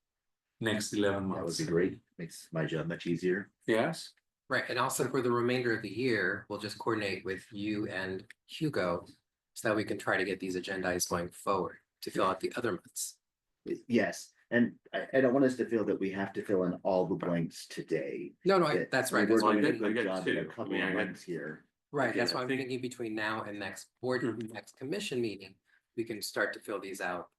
next 11 That would months. be great. Makes my job much easier. Yes, Right, and also for the remainder of the year, we'll just coordinate with you and Hugo. So that we can try to get these agendas going forward to fill out the other months. Yes, and I don't want us to feel that we have to fill in all the blanks today. No, That that's we're right, that's doing why, I a get- good I get job in a two. I couple mean, of I got- months here. right, that's Yeah, why I I'm think- thinking between now and next board, next commission meeting. We can start to fill these out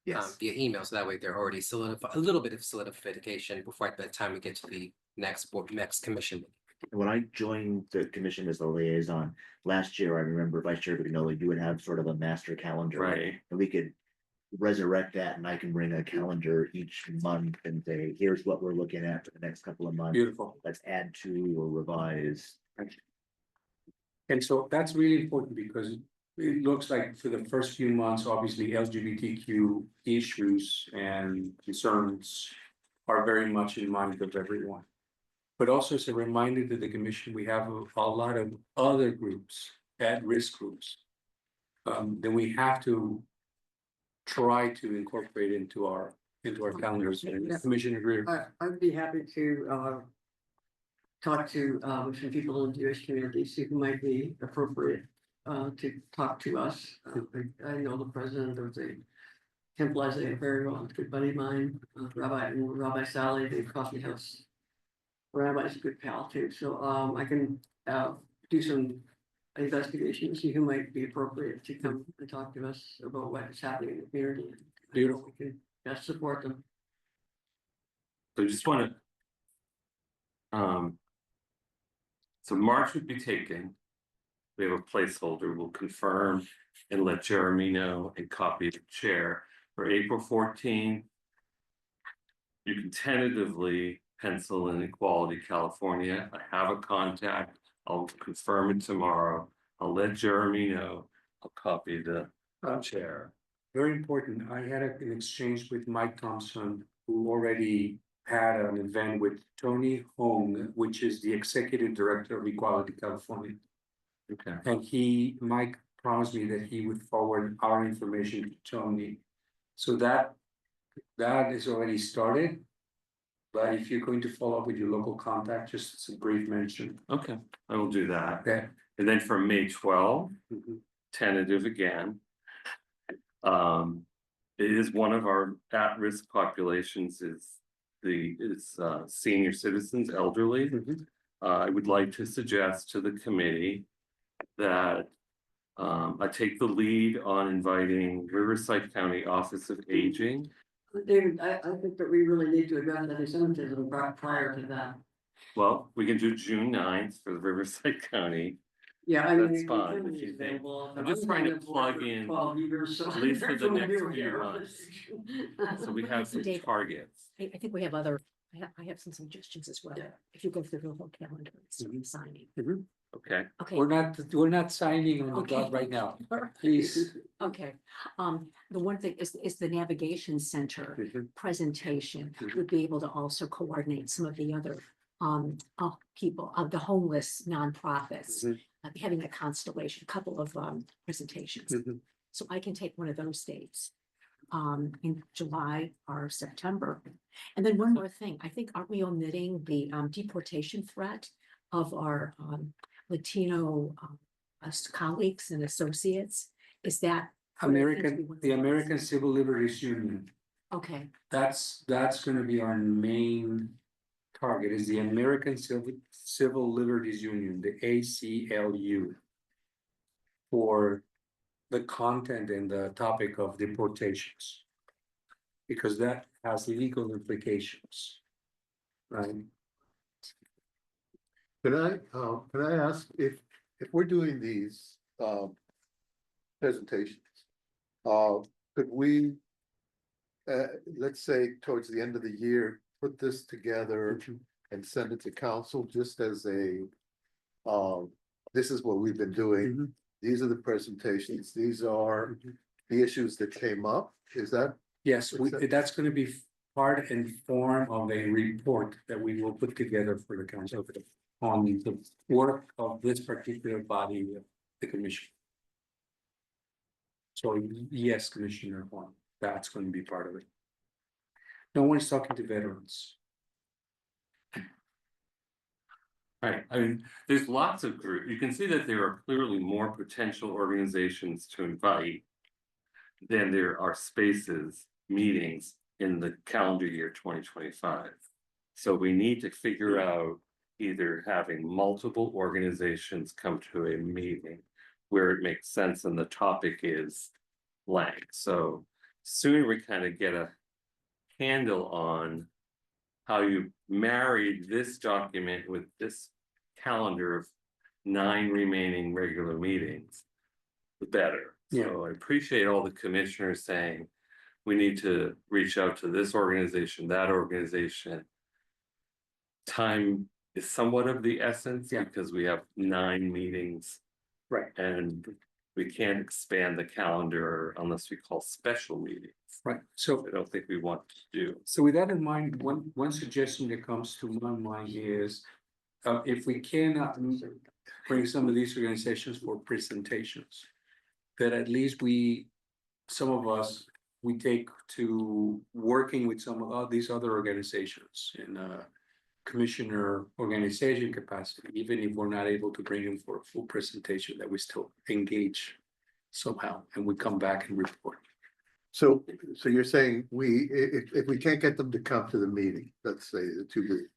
Yes, via email, so that way they're already solidified, a little bit of solidification before by the time we get to the next commission meeting. when I joined the commission as a liaison last year, I remember Vice Chair Vignoli, you would have sort of a master calendar. Right. And we could resurrect that, and I can bring a calendar each month and say, here's what we're looking at for the next couple of months. beautiful. Let's add to or revise. And so that's really important because it looks like for the first few months, obviously LGBTQ issues and concerns are very much in mind of everyone. But also it's a reminder to the commission, we have a lot of other groups, at-risk groups. That we have to try to incorporate into our calendars. Yeah. Commissioner Greer. I'd be happy to talk to some people in the Jewish community, see who might be appropriate to talk to us. I know the president of the Temple Isaiah very well, a good buddy of mine, Rabbi Sally, the coffee house. Rabbi's a good pal too, so I can do some investigation, see who might be appropriate to come and talk to us about what is happening in the community. Beautiful. We can best support them. So I just want to. So March would be taken. We have a placeholder, we'll confirm and let Jeremy know and copy the chair for April 14th. You can tentatively Pencil and Equality California. I have a contact. I'll confirm it tomorrow. I'll let Jeremy know. I'll copy the chair. Very important, I had an exchange with Mike Thompson, who already had an event with Tony Hong, which is the executive director of Equality California. Okay. And Mike promised me that he would forward our information to Tony. So that is already started. But if you're going to follow up with your local contact, just as a brief mention. Okay, I will do that. Okay. And then for May 12, Mhm. tentative again. It is one of our at-risk populations is senior citizens, elderly. Mhm. I would like to suggest to the committee that I take the lead on inviting Riverside County Office of Aging. David, I think that we really need to address anti-Semitism prior to that. Well, we can do June 9th for the Riverside County, Yeah, I mean. That's it fine, can if be you think. available. I'm just trying to I've been plug for in 12 years, so at least for I'm the next familiar few with months. it. so we have some Dave. targets. I think we have other, I have some suggestions as well. Yeah. If you go through the whole calendar, it's signing. Okay, Okay. We're not signing on the dot Okay. right now, please. Okay, the one thing is the navigation center presentation would be able to also coordinate some of the other people, the homeless nonprofits. Having a constellation, a couple of presentations. So I can take one of those dates in July or September. And then one more thing, I think, aren't we omitting the deportation threat of our Latino us colleagues and associates? Is that? The American Civil Liberties Union, Okay, that's gonna be our main target, is the American Civil Liberties Union, the ACLU. For the content and the topic of deportations. Because that has legal implications. Right? Can I ask if we're doing these, presentations, could we, let's say towards the end of the year, put this together and send it to council just as a, this is what we've been doing. These are the presentations, these are the issues that came up, is that? Yes, that's gonna be part and form of a report that we will put together for the council on the work of this particular body, the commission. So yes, Commissioner Juan, that's going to be part of it. No one's talking to veterans. right, I mean, there's lots of groups, you can see that there are clearly more potential organizations to invite. Than there are spaces, meetings in the calendar year 2025. So we need to figure out either having multiple organizations come to a meeting. Where it makes sense and the topic is blank, so sooner we kind of get a handle on. How you married this document with this calendar of 9 remaining regular meetings. The better. So I appreciate all the commissioners saying, we need to reach out to this organization, that organization. Time is somewhat of the essence because we have 9 meetings. Right. And we can't expand the calendar unless we call special meetings. Right, so I don't think we want to do. So with that in mind, one suggestion that comes to my mind is, if we cannot bring some of these organizations for presentations. That at least some of us, we take to working with some of these other organizations in a commissioner organization capacity, even if we're not able to bring them for a full presentation, that we still engage somehow and we come back and report. So you're saying if we can't get them to come to the meeting, let's say the 2 weeks.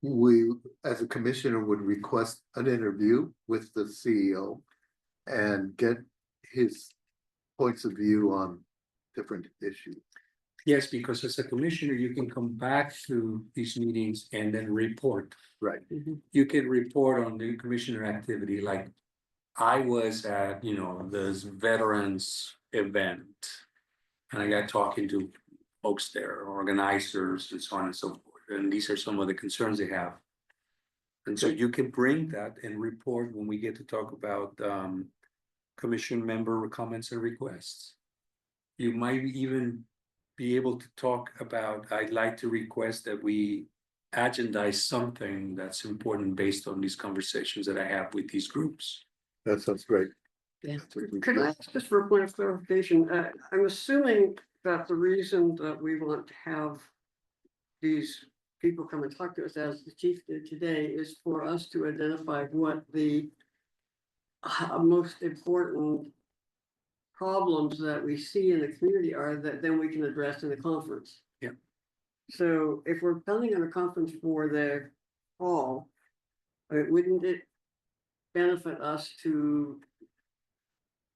We, as a commissioner, would request an interview with the CEO. And get his points of view on different issues. Yes, because as a commissioner, you can come back to these meetings and then report. Right. You can report on the commissioner activity, like I was at, this veterans event. And I got talking to folks there, organizers and so on and so forth. and these are some of the concerns they have. And so you can bring that and report when we get to talk about commission member comments and requests. You might even be able to talk about, I'd like to request that we agendize something that's important based on these conversations that I have with these groups. That sounds great. Yeah. That's what we Could do. I ask just for a point of clarification, I'm assuming that the reason that we want to have these people come and talk to us, as the chief did today, is for us to identify what the most important problems that we see in the community are, that then we can address in the conference. Yeah. So if we're planning on a conference for the fall, wouldn't it benefit us to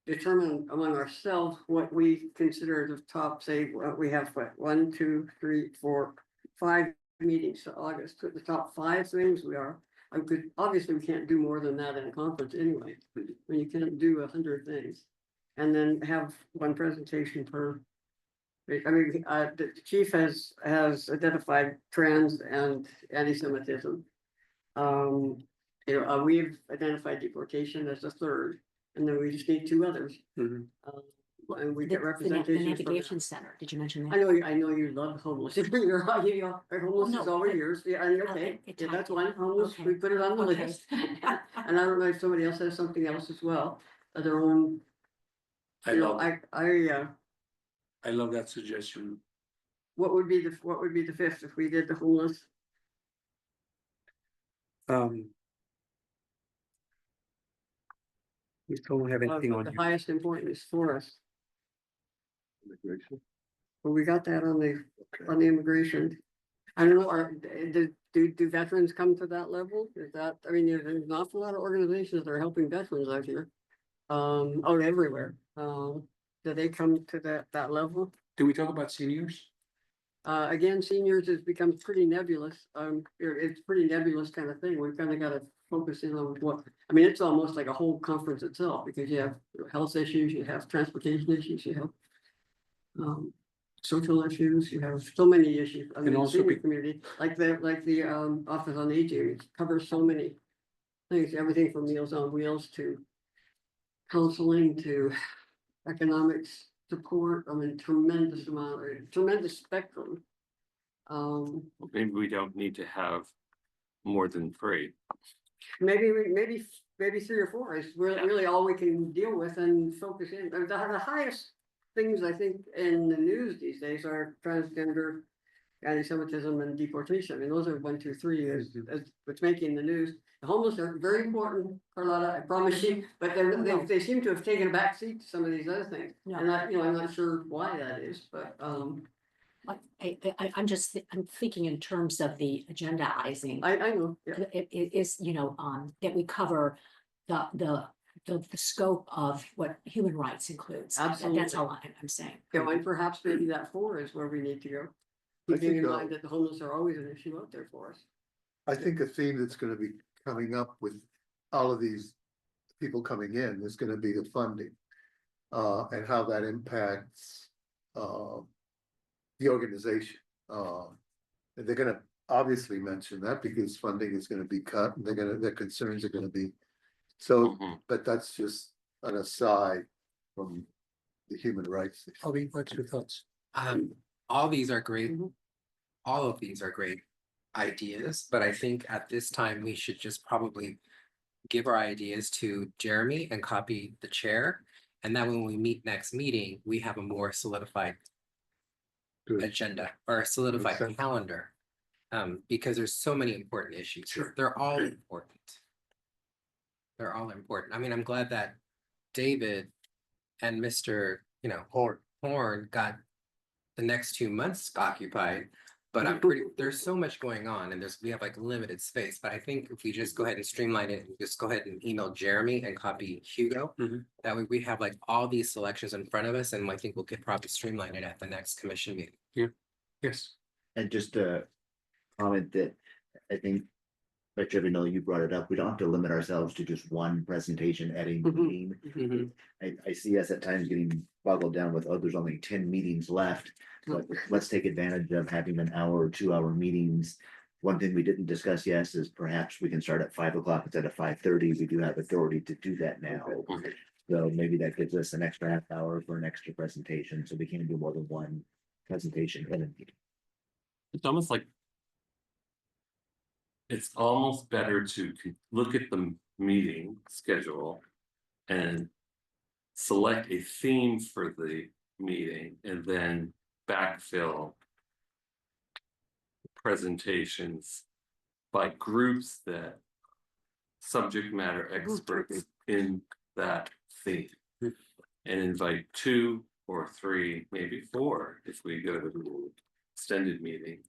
determine among ourselves what we consider the top, say, we have what, 1, 2, 3, 4, 5 meetings to August, the top 5 things we are. I could, obviously, we can't do more than that in a conference anyway, when you can't do 100 things. And then have one presentation per. I mean, the chief has identified trends and anti-Semitism. We've identified deportation as a third, and then we just need 2 others. And we The get the representation. navigation center, did you mention I that? know you love homeless. You're homeless is No, over but- yours. Yeah, okay, it yeah, that's tied- one homeless. okay. We put it on the Okay. list. And I don't know if somebody else has something else as well, their own, I you know, love, I love that suggestion. what would be the 5th if we did the homeless? We don't have anything on The you. highest importance for us. Immigration. Well, we got that on the immigration. I don't know, do veterans come to that level? Is that, I mean, there's an awful lot of organizations that are helping veterans out here. Everywhere. Do they come to that level? Do we talk about seniors? Again, seniors has become pretty nebulous. It's pretty nebulous kind of thing. We've kind of got to focus in on what, I mean, it's almost like a whole conference itself, because you have health issues, you have transportation issues, you have social issues, you have so many issues. I And mean, also senior be- community, like the Office on Aging, it covers so many things, everything from Meals on Wheels to counseling to economics support. I mean, tremendous spectrum. Maybe we don't need to have more than 3. Maybe 3 or 4 is really all we can deal with and focus in. The highest things I think in the news these days are transgender, anti-Semitism, and deportation. I mean, those are 1, 2, 3 is what's making the news. The homeless are very important, Carlotta, I promise you, but they seem to have taken a back seat to some of these other things. No. And I'm not sure why that is, but I'm thinking in terms of the agendaizing. I know, yeah. It is, that we cover the scope of what human rights includes. That's Absolutely. all I'm saying. And perhaps maybe that 4 is where we need to go. I Keeping think, in mind that the homeless are always an issue out there for us. I think a theme that's gonna be coming up with all of these people coming in is gonna be the funding. And how that impacts, the organization. And they're gonna obviously mention that because funding is gonna be cut, and their concerns are gonna be. So, Mhm. but that's just an aside from the human rights issue. Bobby, what's your thoughts? All these are great. Mhm. All of these are great ideas, but I think at this time, we should just probably give our ideas to Jeremy and copy the chair. And that when we meet next meeting, we have a more solidified Good. agenda or a solidified sense. calendar. Because there's so many important issues. Sure. They're all important. They're all important. I mean, I'm glad that David and Mr., Horn got the next 2 months occupied. But there's so much going on, and we have like limited space, but I think if we just go ahead and streamline it, and just go ahead and email Jeremy and copy Hugo. That way we have like all these selections in front of us, and I think we could probably streamline it at the next commission meeting. Yes. And just a comment that I think But Trevor, no, you brought it up. We don't have to limit ourselves to just one presentation at a Mhm. meeting. Mhm. I see us at times getting boggled down with, oh, there's only 10 meetings left. But let's take advantage of having an hour or 2 hour meetings. One thing we didn't discuss yet is perhaps we can start at 5 o'clock instead of 5:30. We do have authority to do that now. Okay. So maybe that gives us an extra half hour for an extra presentation, so we can do more than one presentation in a meeting. It's almost like. It's almost better to look at the meeting schedule and. Select a theme for the meeting and then backfill. Presentations by groups that. Subject matter experts in that theme. And invite 2 or 3, maybe 4, if we go to the extended meeting.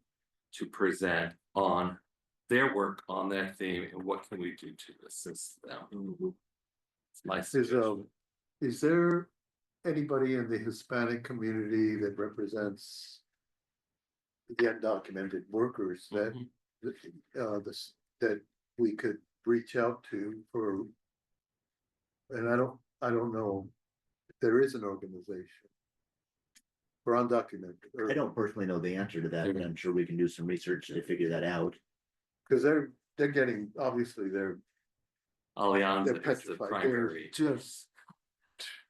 To present on their work on that theme and what can we do to assist them. It's my suggestion. Is there anybody in the Hispanic community that represents the undocumented workers that, Mhm. that we could reach out to for? And I don't know if there is an organization for undocumented. I don't personally know the answer to that, but I'm sure we can do some research to figure that out. Because they're getting, obviously, they're Alianza is the petrified, they're primary. just.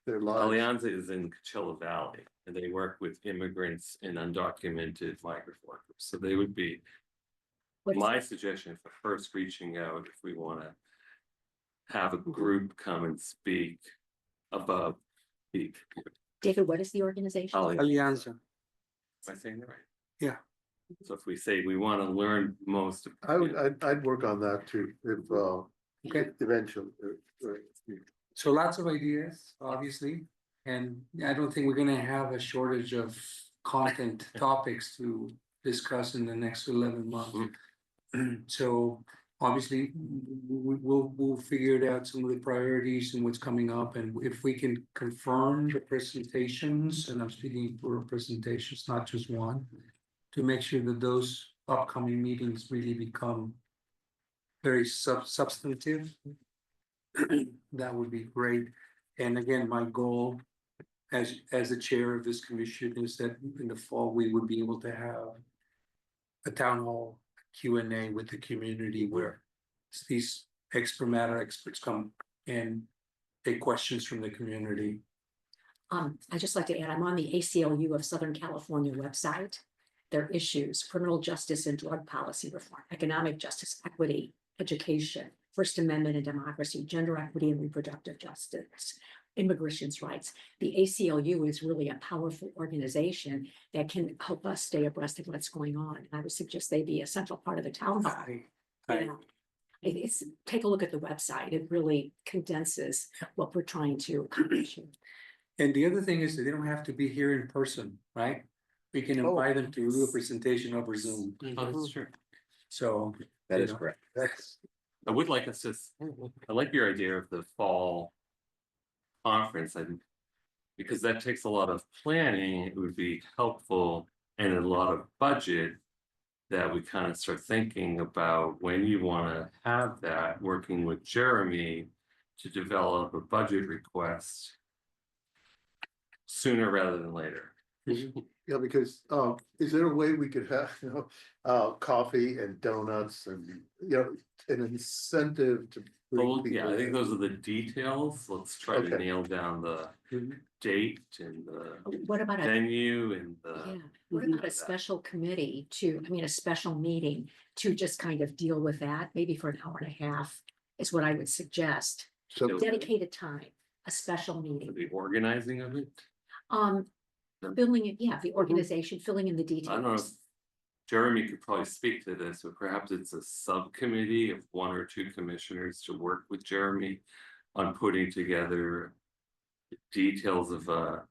Their lives. Alianza is in Coachella Valley and they work with immigrants and undocumented migrant workers. So they would be. What's- My suggestion for first reaching out, if we wanna. Have a group come and speak above the. David, what is the organization? Alianza. Am I saying that right? Yeah. So if we say we wanna learn most. I'd work on that too, if, Okay. eventually. So lots of ideas, obviously, and I don't think we're gonna have a shortage of content topics to discuss in the next 11 months. So obviously, we'll figure it out, some of the priorities and what's coming up, and if we can confirm the presentations, and I'm speaking for presentations, not just one. To make sure that those upcoming meetings really become very substantive. That would be great. And again, my goal as the chair of this commission is that in the fall, we would be able to have a town hall Q&A with the community where these expert matter experts come and take questions from the community. I'd just like to add, I'm on the ACLU of Southern California website. Their issues, criminal justice and drug policy reform, economic justice, equity, education, First Amendment and democracy, gender equity and reproductive justice, immigrants' rights. The ACLU is really a powerful organization that can help us stay abreast of what's going on. And I would suggest they be a central part of the town hall. Yeah. It's, take a look at the website. It really condenses what we're trying to accomplish. And the other thing is that they don't have to be here in person, right? We can invite them to do a presentation over Zoom. That's true. So. That you is know, correct. I would like us to, I like your idea of the fall. Conference and. Because that takes a lot of planning, it would be helpful and a lot of budget. That we kind of start thinking about when you wanna have that, working with Jeremy. To develop a budget request. Sooner rather than later. Yeah, because, is there a way we could have, coffee and donuts and, an incentive to. bring Well, yeah, people I think in? those are the details, let's try to Okay. nail down the date and the What about a venue and the. Yeah, what about a special committee to, I mean, a special meeting to just kind of deal with that, maybe for an hour and a half is what I would suggest. So, Dedicated time, a special meeting. The organizing of it, Filling it, yeah, the organization, filling in the I don't know if details. Jeremy could probably speak to this, but perhaps it's a subcommittee of 1 or 2 commissioners to work with Jeremy. On putting together. Details of a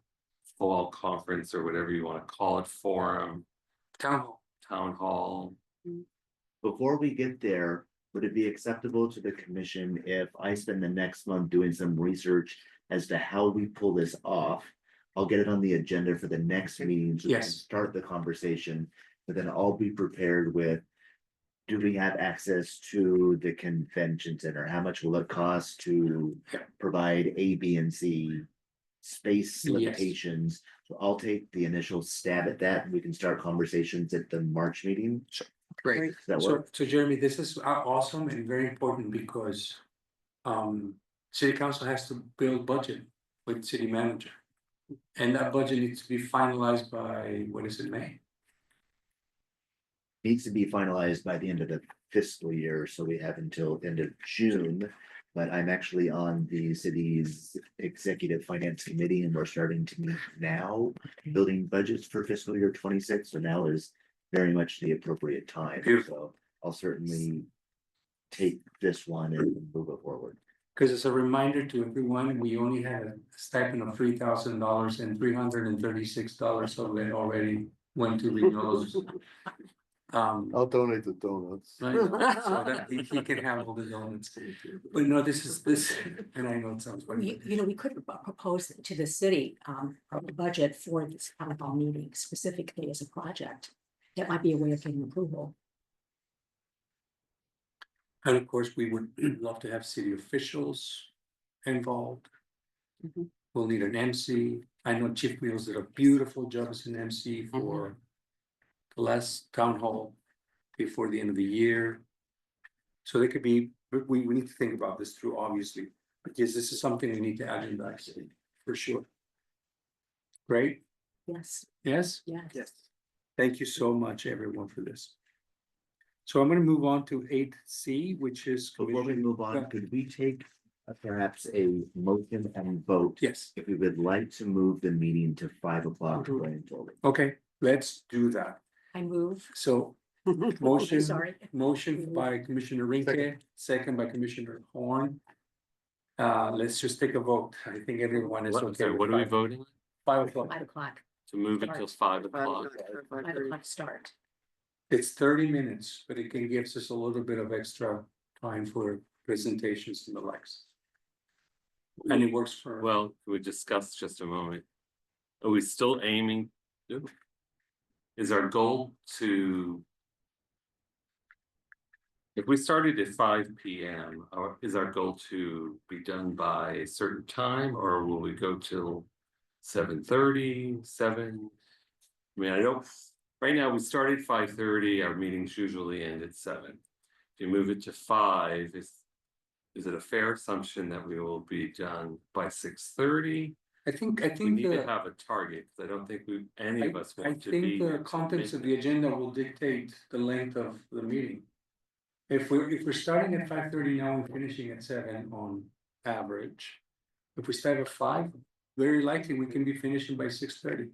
fall conference or whatever you wanna call it, forum, town hall. Before we get there, would it be acceptable to the commission if I spend the next month doing some research as to how we pull this off? I'll get it on the agenda for the next meeting, so we can Yes. start the conversation, but then I'll be prepared with do we have access to the convention center? How much will it cost to provide A, B, and C space Yes. limitations? So I'll take the initial stab at that, and we can start conversations at the March meeting. Great. Does that So, work? so Jeremy, this is awesome and very important because city council has to build budget with city manager. And that budget needs to be finalized by, what is it, May? Needs to be finalized by the end of the fiscal year, so we have until end of June. But I'm actually on the city's executive finance committee, and we're starting to meet now, building budgets for fiscal year 26. So now is very much the appropriate time. Beautiful. So I'll certainly take this one and move it forward. Because as a reminder to everyone, we only had a stipend of $3,000 and $336 of it already went to renewals. I'll donate the donuts. Right, so that he can have all the donuts. But no, this, and I know it sounds funny. You know, we could propose to the city, a budget for this town hall meeting specifically as a project. That might be a way of getting approval. And of course, we would love to have city officials involved. Mhm. We'll need an MC. I know Chief Mills did a beautiful job as an MC for the last town hall before the end of the year. So they could be, but we need to think about this through, obviously, because this is something we need to agendize for sure. Great, Yes, yes? yes. Thank you so much, everyone, for this. So I'm gonna move on to 8C, which is. Before we move on, could we take perhaps a motion and vote? Yes, If we would like to move the meeting to 5 o'clock Mhm. going forward. okay, let's do that. I move. So motion, Sorry. motion by Commissioner Rinke, second by Commissioner Horn. Let's just take a vote. I think everyone is What, okay. sorry, with what are we five- voting? 5 o'clock. 5 o'clock, To move it till 5 o'clock? 5 o'clock start. It's 30 minutes, but it can gives us a little bit of extra time for presentations and the likes. And it works for. Well, we discussed just a moment. Are we still aiming? Is our goal to? If we started at 5 p.m., or is our goal to be done by a certain time, or will we go till 7:30, 7? I mean, I don't, right now, we started 5:30, our meetings usually end at 7. If you move it to 5, is it a fair assumption that we will be done by 6:30? I think We need to the, have a target, 'cause I don't think any of us I want to be. think here the till contents of the midnight. agenda will dictate the length of the meeting. If we're starting at 5:30 now and finishing at 7 on average. If we start at 5, very likely we can be finishing by 6:30.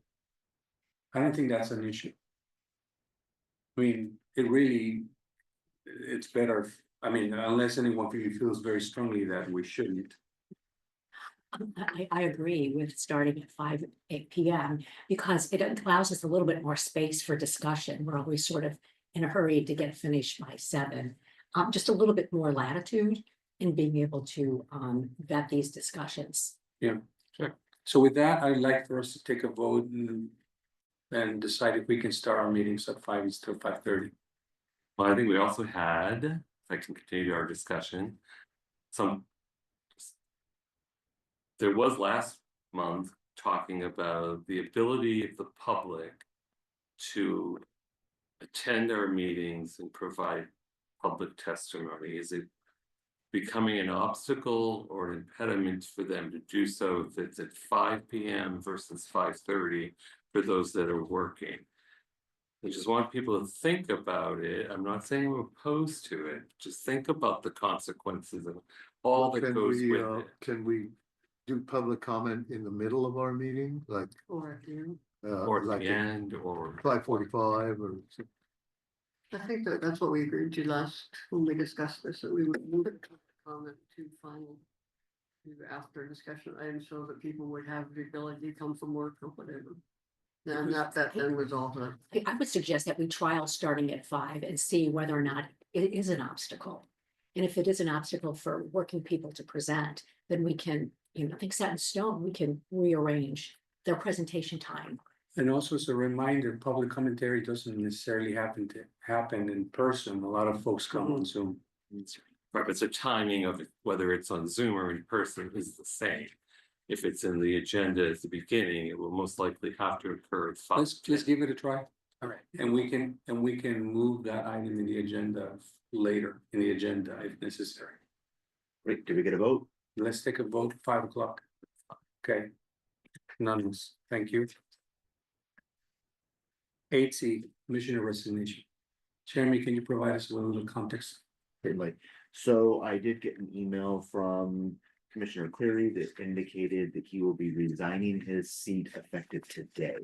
I don't think that's an issue. I mean, it really, it's better, I mean, unless anyone really feels very strongly that we shouldn't. I agree with starting at 8 p.m. because it allows us a little bit more space for discussion. We're always sort of in a hurry to get finished by 7. Just a little bit more latitude in being able to vet these discussions. So with that, I'd like for us to take a vote and decide if we can start our meetings at 5 instead of 5:30. Well, I think we also had, if I can continue our discussion, some. There was last month talking about the ability of the public to attend our meetings and provide public testimony. Is it becoming an obstacle or an impediment for them to do so if it's at 5 p.m. versus 5:30 for those that are working? I just want people to think about it. I'm not saying I'm opposed to it. Just think about the consequences of all that Can goes we, with it. can we do public comment in the middle of our meeting, like, Or, you Or at like the end, or 5:45 or? know, I think that's what we agreed to last, when we discussed this, that we would move it to comment to final. To after discussion items, so that people would have the ability to come from work or whatever. And that then resolve that. I would suggest that we trial starting at 5 and see whether or not it is an obstacle. And if it is an obstacle for working people to present, then we can, nothing set in stone, we can rearrange their presentation time And also as a reminder, public commentary doesn't necessarily happen in person. A lot of folks come on Zoom. Right, but the timing of it, whether it's on Zoom or in person, is the same. If it's in the agenda at the beginning, it will most likely have to occur at five. Let's give it a try. All right. And we can move that item in the agenda later in the agenda if necessary. Wait, did we get a vote? Let's take a vote, 5 o'clock. Okay. Unanimous, thank you. 8C, Commissioner resignation. Chairman, can you provide us with a little context? Certainly. So I did get an email from Commissioner Cleary that indicated that he will be resigning his seat effective today.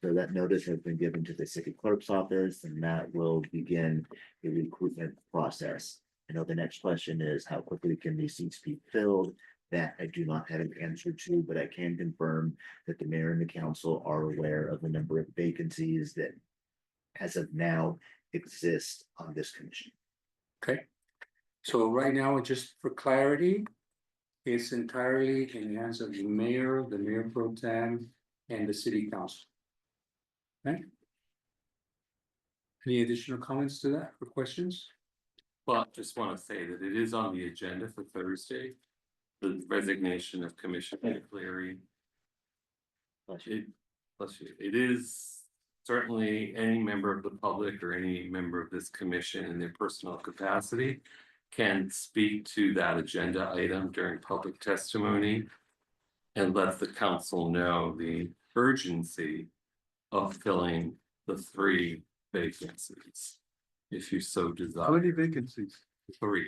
So that notice has been given to the city clerk's office, and that will begin the recruitment process. I know the next question is how quickly can these seats be filled? That I do not have an answer to, but I can confirm that the mayor and the council are aware of the number of vacancies that as of now exist on this commission. Okay. So right now, just for clarity, it's entirely in the hands of the mayor pro tem, and the city council. Okay. Any additional comments to that or questions? Well, I just want to say that it is on the agenda for Thursday. The resignation of Commissioner Cleary. It is certainly any member of the public or any member of this commission in their personal capacity can speak to that agenda item during public testimony and let the council know the urgency of filling the 3 vacancies, if you so desire. How many vacancies? 3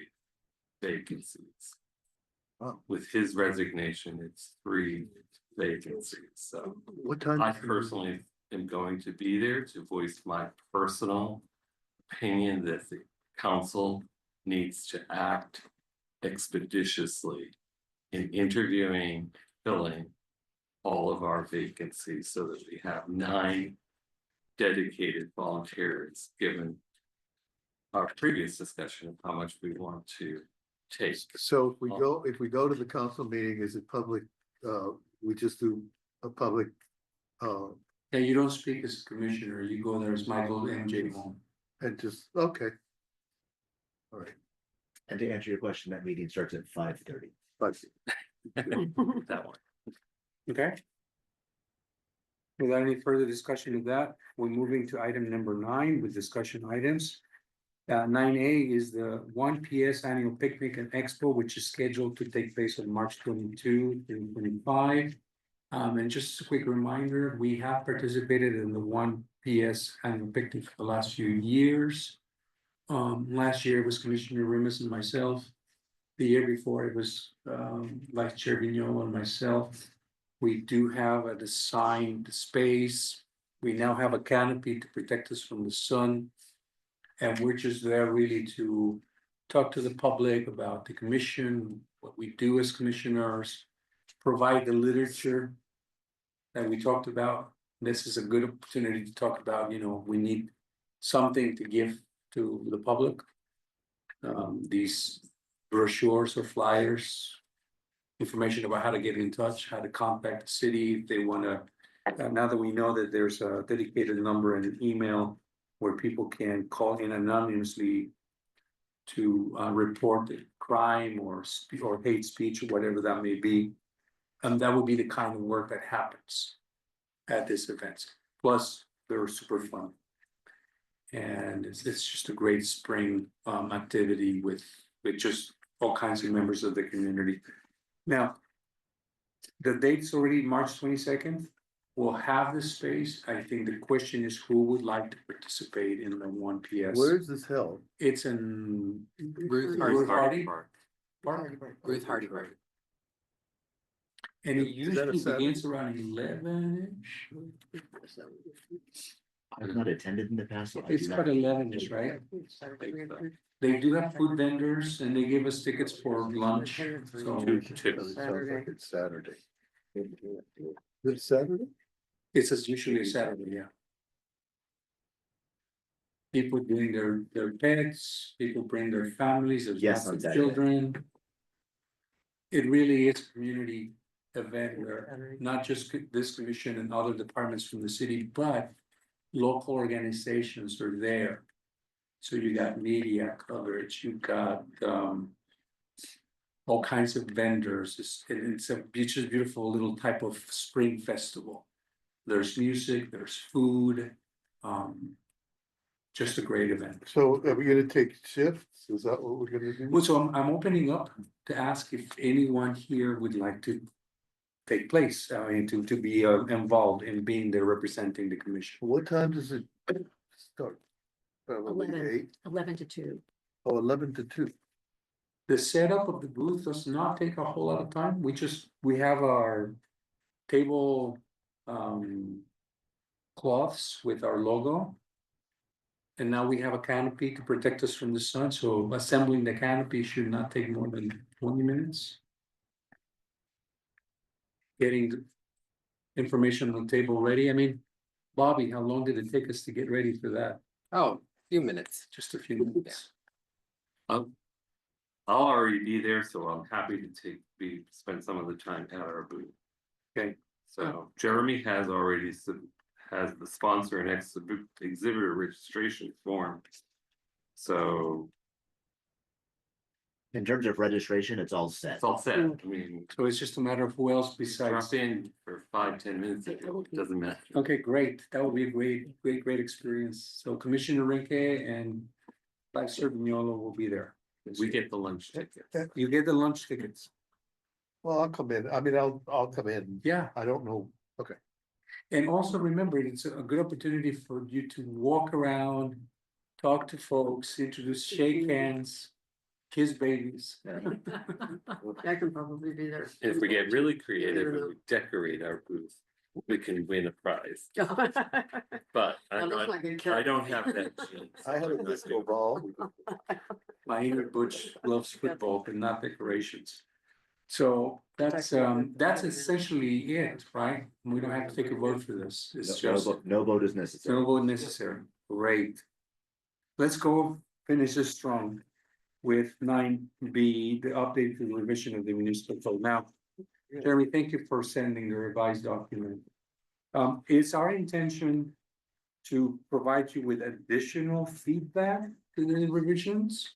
vacancies. Wow. With his resignation, it's 3 vacancies, so What time? I personally am going to be there to voice my personal opinion that the council needs to act expeditiously in interviewing, filling all of our vacancies so that we have 9 dedicated volunteers, given our previous discussion of how much we want to take. So if we go to the council meeting, is it public, we just do a public, Yeah, you don't speak as a commissioner, you go there as Michael MJ Home. and just, okay. All right, And to answer your question, that meeting starts at 5:30. but That one. Okay. Without any further discussion of that, we're moving to item number 9 with discussion items. 9A is the 1PS Annual Picnic and Expo, which is scheduled to take place on March 22, 2025. And just a quick reminder, we have participated in the 1PS Annual Picnic for the last few years. Last year it was Commissioner Rimas and myself. The year before it was Vice Chair Vigneault and myself. We do have an assigned space. We now have a canopy to protect us from the sun. And we're just there really to talk to the public about the commission, what we do as commissioners, provide the literature that we talked about. This is a good opportunity to talk about, we need something to give to the public. These brochures or flyers, information about how to get in touch, how to contact the city if they want to. Now that we know that there's a dedicated number and an email where people can call in anonymously to report a crime or hate speech or whatever that may be. And that would be the kind of work that happens at this event. Plus, they're super fun. And it's just a great spring activity with just all kinds of members of the community. Now, the date's already March 22nd. We'll have the space. I think the question is who would like to participate in the 1PS? where is this held? It's in Ruth Ruth Hardy, Hardy Park. Park. Ruth Hardy Park. And it Is that a usually Saturday? begins around 11-ish. I've not attended in the past. So I It's do not- about 11-ish, right? They do have food vendors and they give us tickets for lunch. So Two. Sounds like it's Saturday. This Saturday? it's usually a Saturday, yeah. People bring their pets, people bring their families, there's Yes, lots on of Saturday. children. It really is a community event where not just this commission and other departments from the city, but local organizations are there. So you got media coverage, you got all kinds of vendors. It's a just beautiful little type of spring festival. There's music, there's food, just a great event. So are we gonna take shifts? Is that what we're gonna do? Well, so I'm opening up to ask if anyone here would like to take place, and to be involved in being there representing the commission. What time does it start? Probably 11. 8, 11 to 2. 11 to 2. The setup of the booth does not take a whole lot of time. We have our table cloths with our logo. And now we have a canopy to protect us from the sun, so assembling the canopy should not take more than 20 minutes. Getting the information on the table ready. I mean, Bobby, how long did it take us to get ready for that? Oh, few minutes. Just a few minutes. I'll already be there, so I'm happy to spend some of the time at our booth. Okay. So Jeremy has already has the sponsor and exhibitor registration form. So In terms of registration, it's all set. it's all set. I mean, So it's just a matter of who else besides. drop in for 5-10 minutes, it doesn't matter. Okay, great. That would be a great experience. So Commissioner Rinke and Vice Chair Mignolo will be there. We get the lunch ticket. You get the lunch tickets. Well, I'll come in. I mean, I'll come in. Yeah. I don't know. And also remember, it's a good opportunity for you to walk around, talk to folks, introduce, shake hands, kiss babies. I can probably be there. If we get really creative and we decorate our booth, we can win a prize. But Now, that's not gonna kill I don't me. have that. chance. I have a disco ball. My inner Butch loves football and not decorations. So that's essentially it, right? We don't have to take a vote for this. It's just No vote is necessary. no vote necessary. Great. Let's go finish this strong with 9B, the update to the revision of the municipal code. Now, Jeremy, thank you for sending the revised document. It's our intention to provide you with additional feedback to the revisions.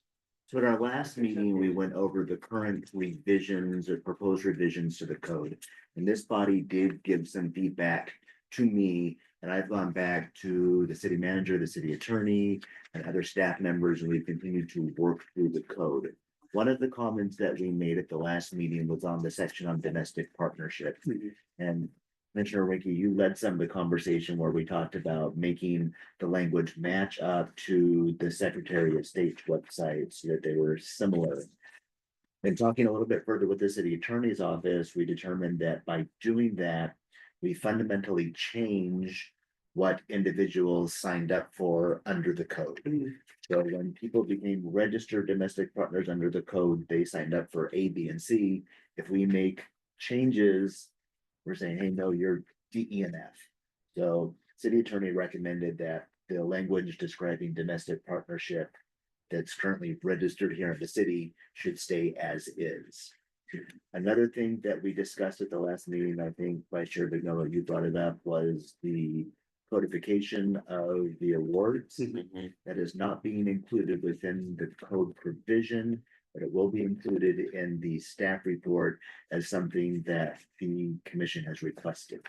So at our last meeting, we went over the current revisions or proposed revisions to the code. And this body did give some feedback to me, and I've gone back to the city manager, the city attorney, and other staff members, and we've continued to work through the code. One of the comments that we made at the last meeting was on the section on domestic partnership. And Commissioner Ricky, you led some of the conversation where we talked about making the language match up to the Secretary of State's website so that they were similar. And talking a little bit further with the city attorney's office, we determined that by doing that, we fundamentally change what individuals signed up for under the code. So when people became registered domestic partners under the code, they signed up for A, B, and C. If we make changes, we're saying, hey, no, you're D, E, and F. So city attorney recommended that the language describing domestic partnership that's currently registered here in the city should stay as is. Another thing that we discussed at the last meeting, I think Vice Chair Vignolo, you brought it up, was the codification of the awards. That is not being included within the code provision, but it will be included in the staff report as something that the commission has requested.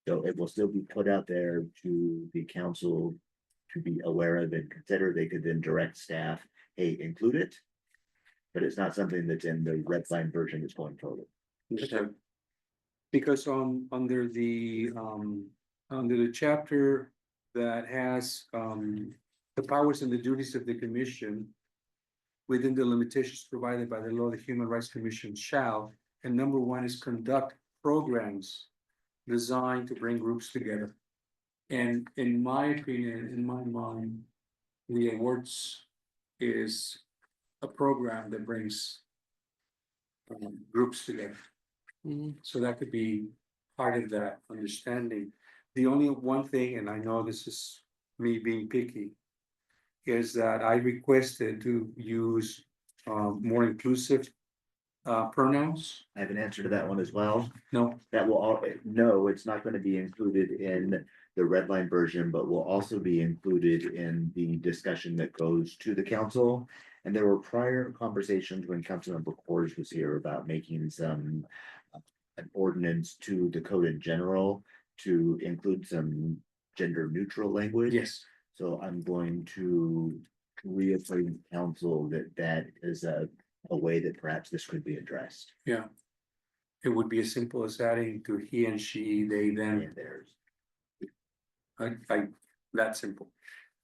So it will still be put out there to the council to be aware of and consider. They could then direct staff, hey, include it. But it's not something that's in the red line version that's going forward. Because under the chapter that has the powers and the duties of the commission within the limitations provided by the law, the Human Rights Commission shall, and number one is conduct programs designed to bring groups together. And in my opinion, in my mind, the awards is a program that brings groups together. So that could be part of that understanding. The only one thing, and I know this is me being picky, is that I requested to use more inclusive pronouns? I have an answer to that one as well. No, That will all, no, it's not gonna be included in the red line version, but will also be included in the discussion that goes to the council. And there were prior conversations when Councilmember Coors was here about making some an ordinance to the code in general to include some gender neutral language. yes, So I'm going to reaffirm council that that is a way that perhaps this could be addressed. yeah. It would be as simple as adding to he and she, they, them. And there's. That simple.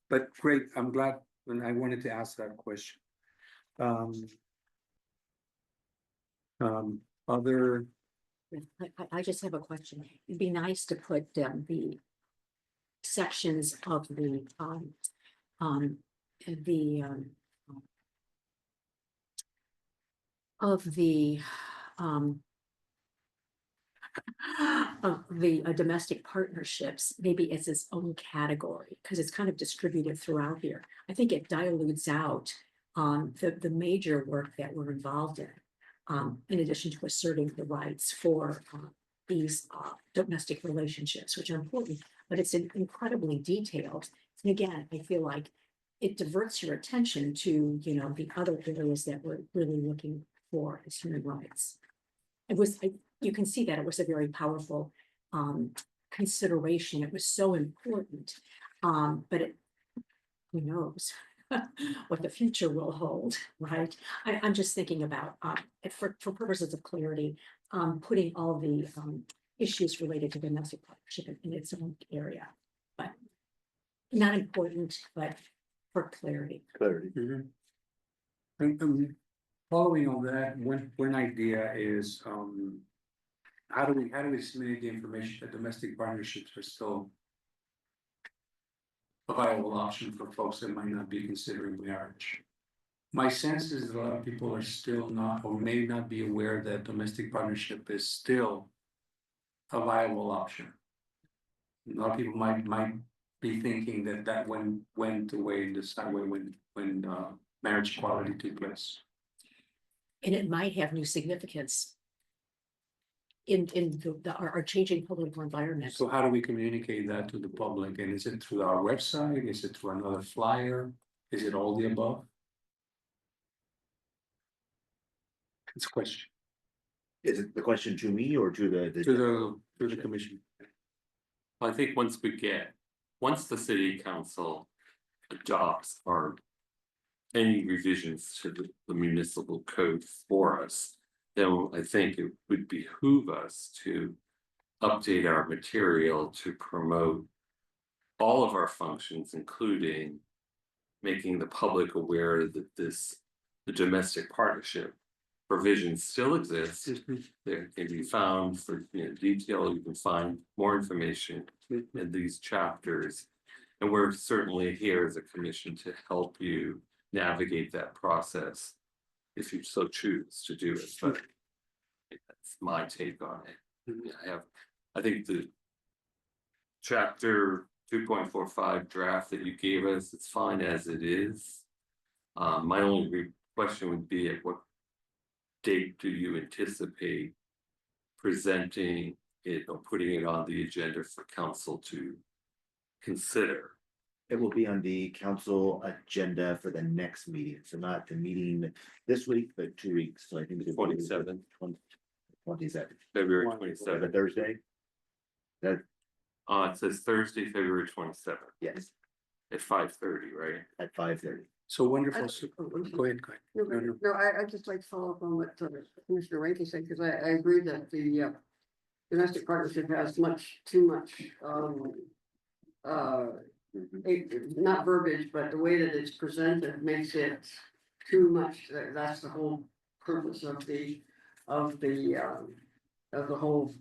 But great, I'm glad when I wanted to ask that question. Other, I just have a question. It'd be nice to put the sections of the of the domestic partnerships, maybe as its own category, because it's kind of distributed throughout here. I think it dilutes out the major work that we're involved in addition to asserting the rights for these domestic relationships, which are important, but it's incredibly detailed. And again, I feel like it diverts your attention to, you know, the other areas that we're really looking for as human rights. You can see that it was a very powerful consideration. It was so important, but who knows what the future will hold, right? I'm just thinking about, for purposes of clarity, putting all the issues related to domestic partnership in its own area, but not important, but for clarity. Clarity. and following on that, one idea is, how do we disseminate the information that domestic partnerships are still a viable option for folks that might not be considering marriage? My sense is that a lot of people are still not, or may not be aware that domestic partnership is still a viable option. A lot of people might be thinking that went away in this way when marriage equality took place. And it might have new significance in our changing political environment. So how do we communicate that to the public? And is it through our website? Is it through another flyer? Is it all the above? It's a question Is it the question to me or to the? to the commission. I think once the city council adopts any revisions to the municipal code for us, then I think it would behoove us to update our material to promote all of our functions, including making the public aware that the domestic partnership provision still exists. There can be found for detail. You can find more information in these chapters, and we're certainly here as a commission to help you navigate that process if you so choose to do it. But that's my take on it. I think the chapter 2.45 draft that you gave us, it's fine as it is. My only question would be, at what date do you anticipate presenting it or putting it on the agenda for council to consider? It will be on the council agenda for the next meeting, so not the meeting this week, but 2 weeks, so I think it's 27th. 27th, February One. 27th. Thursday. That, It says Thursday, February 27th yes, at 5:30, right? at 5:30. So wonderful. I'm Go ahead, go ahead. No, I'd just like to follow up on what Commissioner Rankin said, because I agree that the domestic partnership has too much, not verbiage, but the way that it's presented makes it too much. That's the whole purpose of the whole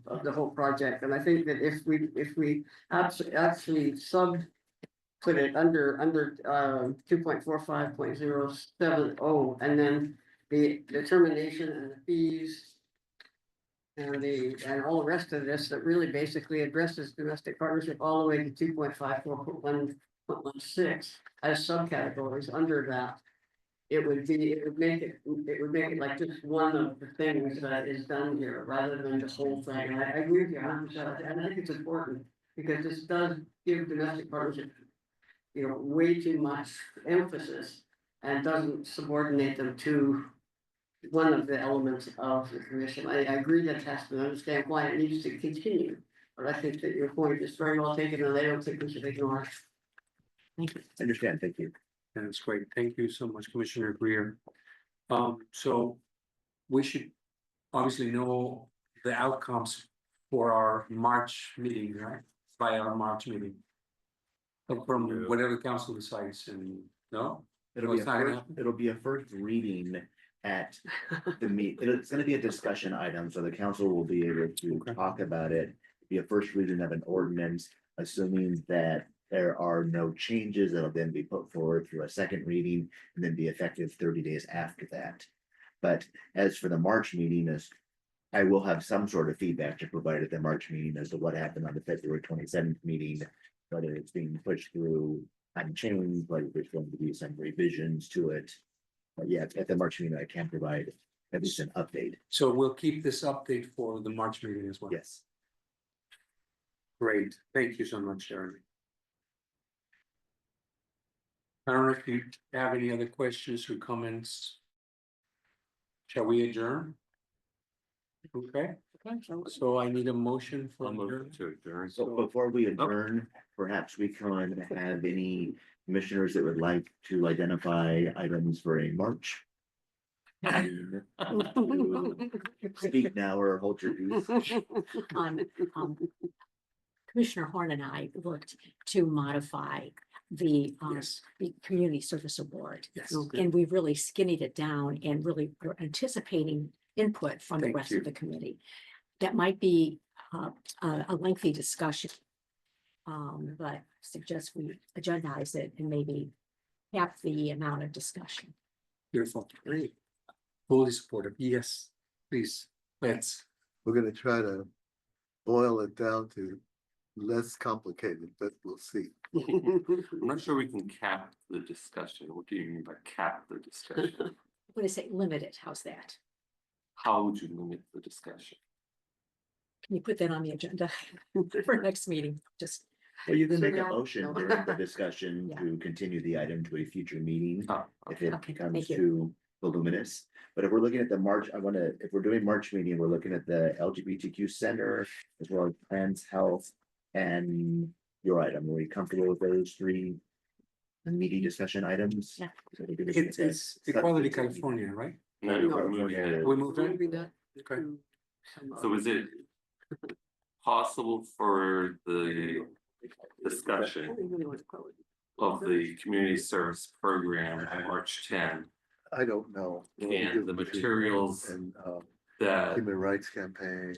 project. And I think that if we actually put it under 2.45.070, and then the determination and the fees and all the rest of this, that really basically addresses domestic partnership all the way to 2.54.1.16 as subcategories under that. it would make it like just one of the things that is done here, rather than the whole thing, and I agree with you, 100%, and I think it's important, because this does give domestic partnership. You know, way too much emphasis and doesn't subordinate them to. One of the elements of the commission, I agree that has to understand why it needs to continue, but I think that your point is very well taken, and I don't think we should ignore it. Thank you. Understand, thank you. That's great. Thank you so much, Commissioner Greer. So we should obviously know the outcomes for our March meeting, right? By our March meeting. From whatever the council decides and, no? It'll be It's not gonna happen? it'll be a first reading at the it's gonna be a discussion item, so the council will be able to Okay. talk about it. Be a first reading of an ordinance, assuming that there are no changes, that'll then be put forward through a second reading and then be effective 30 days after that. But as for the March meeting, as I will have some sort of feedback to provide at the March meeting as to what happened on the February 27th meeting, whether it's being pushed through unchanged, whether there's going to be some revisions to it. But yeah, at the March meeting, I can provide at least an update. So we'll keep this update for the March meeting as well. Yes. Great. Thank you so much, Jeremy. I don't know if you have any other questions or comments. Shall we adjourn? Okay, so I need a motion for I'll move adjournment. to adjourn. So before we adjourn, perhaps we can have any commissioners that would like to identify items for a March. Speak now or hold your peace. Um, Commissioner Horn and I worked to modify the Yes. the community service award. Yes. And we really skinnied it down and really are anticipating input from the Thank rest you. of the committee. That might be a lengthy discussion. But suggest we agendize it and maybe half the amount of discussion. Beautiful. Great. Fully supportive. Yes, please, let's. We're gonna try to boil it down to less complicated, but we'll see. I'm not sure we can cap the discussion. What do you mean by cap the discussion? I'm gonna say limit it. How's that? How would you limit the discussion? Can you put that on the agenda for next meeting? Just, Well, you can So make a now- motion no. during the discussion Yeah. to continue the item to a future meeting. Oh, If it Okay, becomes thank you. too voluminous. But if we're looking at the March, if we're doing March meeting, we're looking at the LGBTQ center as well as trans health and your item. Are we comfortable with those three meeting discussion items? Yeah. It's Equality California, right? No, No. we're moving it. We moved Moving on? that Okay. to some So is it possible for the discussion of the community service program on March 10 I don't know. and the materials And that Human Rights Campaign.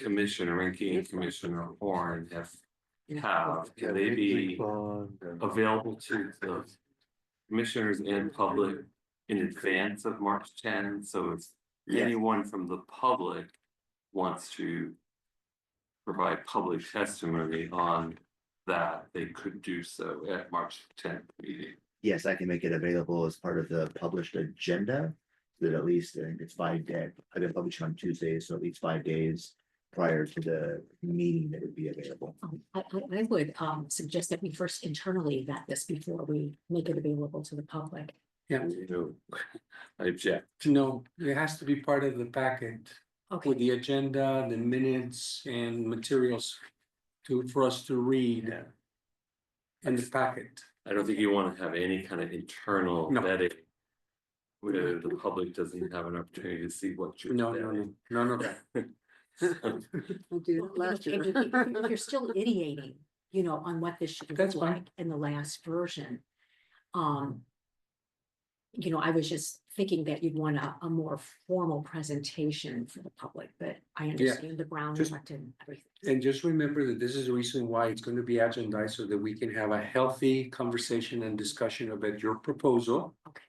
Commissioner, ranking Commissioner Horn have, can they Victory be Fund and- available to the commissioners and public in advance of March 10? So if Yes. anyone from the public wants to provide public testimony on that, they could do so at March 10th meeting. Yes, I can make it available as part of the published agenda. That at least, I think it's 5 days, I've been publishing on Tuesdays, so at least 5 days prior to the meeting that would be available. I would suggest that we first internally vet this before we make it available to the public. Yeah, No, I object. no, it has to be part of the packet with Okay, the agenda, the minutes and materials for us to read. Yeah. And the packet. I don't think you want to have any kind of internal No. vetting. Where the public doesn't have an opportunity to see what you're. No, no, no, none of that. We'll do that last year. if you're still ideating, on what this should look That's fine. like in the last version. I was just thinking that you'd want a more formal presentation for the public, but I understand the groundwork and everything. And just remember that this is the reason why it's going to be agendized so that we can have a healthy conversation and discussion about your proposal. Okay.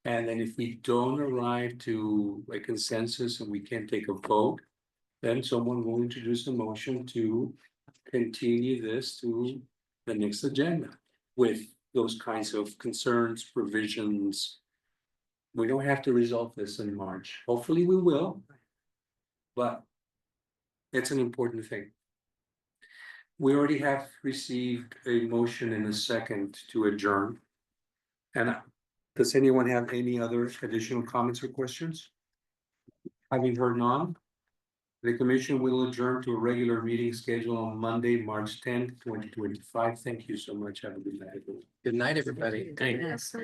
And then if we don't arrive to a consensus and we can't take a vote, then someone will introduce a motion to continue this to the next agenda with those kinds of concerns, provisions, We don't have to resolve this in March. Hopefully we will. But it's an important thing. We already have received a motion and a second to adjourn. And does anyone have any other additional comments or questions? Having heard none, the commission will adjourn to a regular meeting scheduled on Monday, March 10th, 2025. Thank you so much. Have a good night, everyone. Good night, everybody. Yes.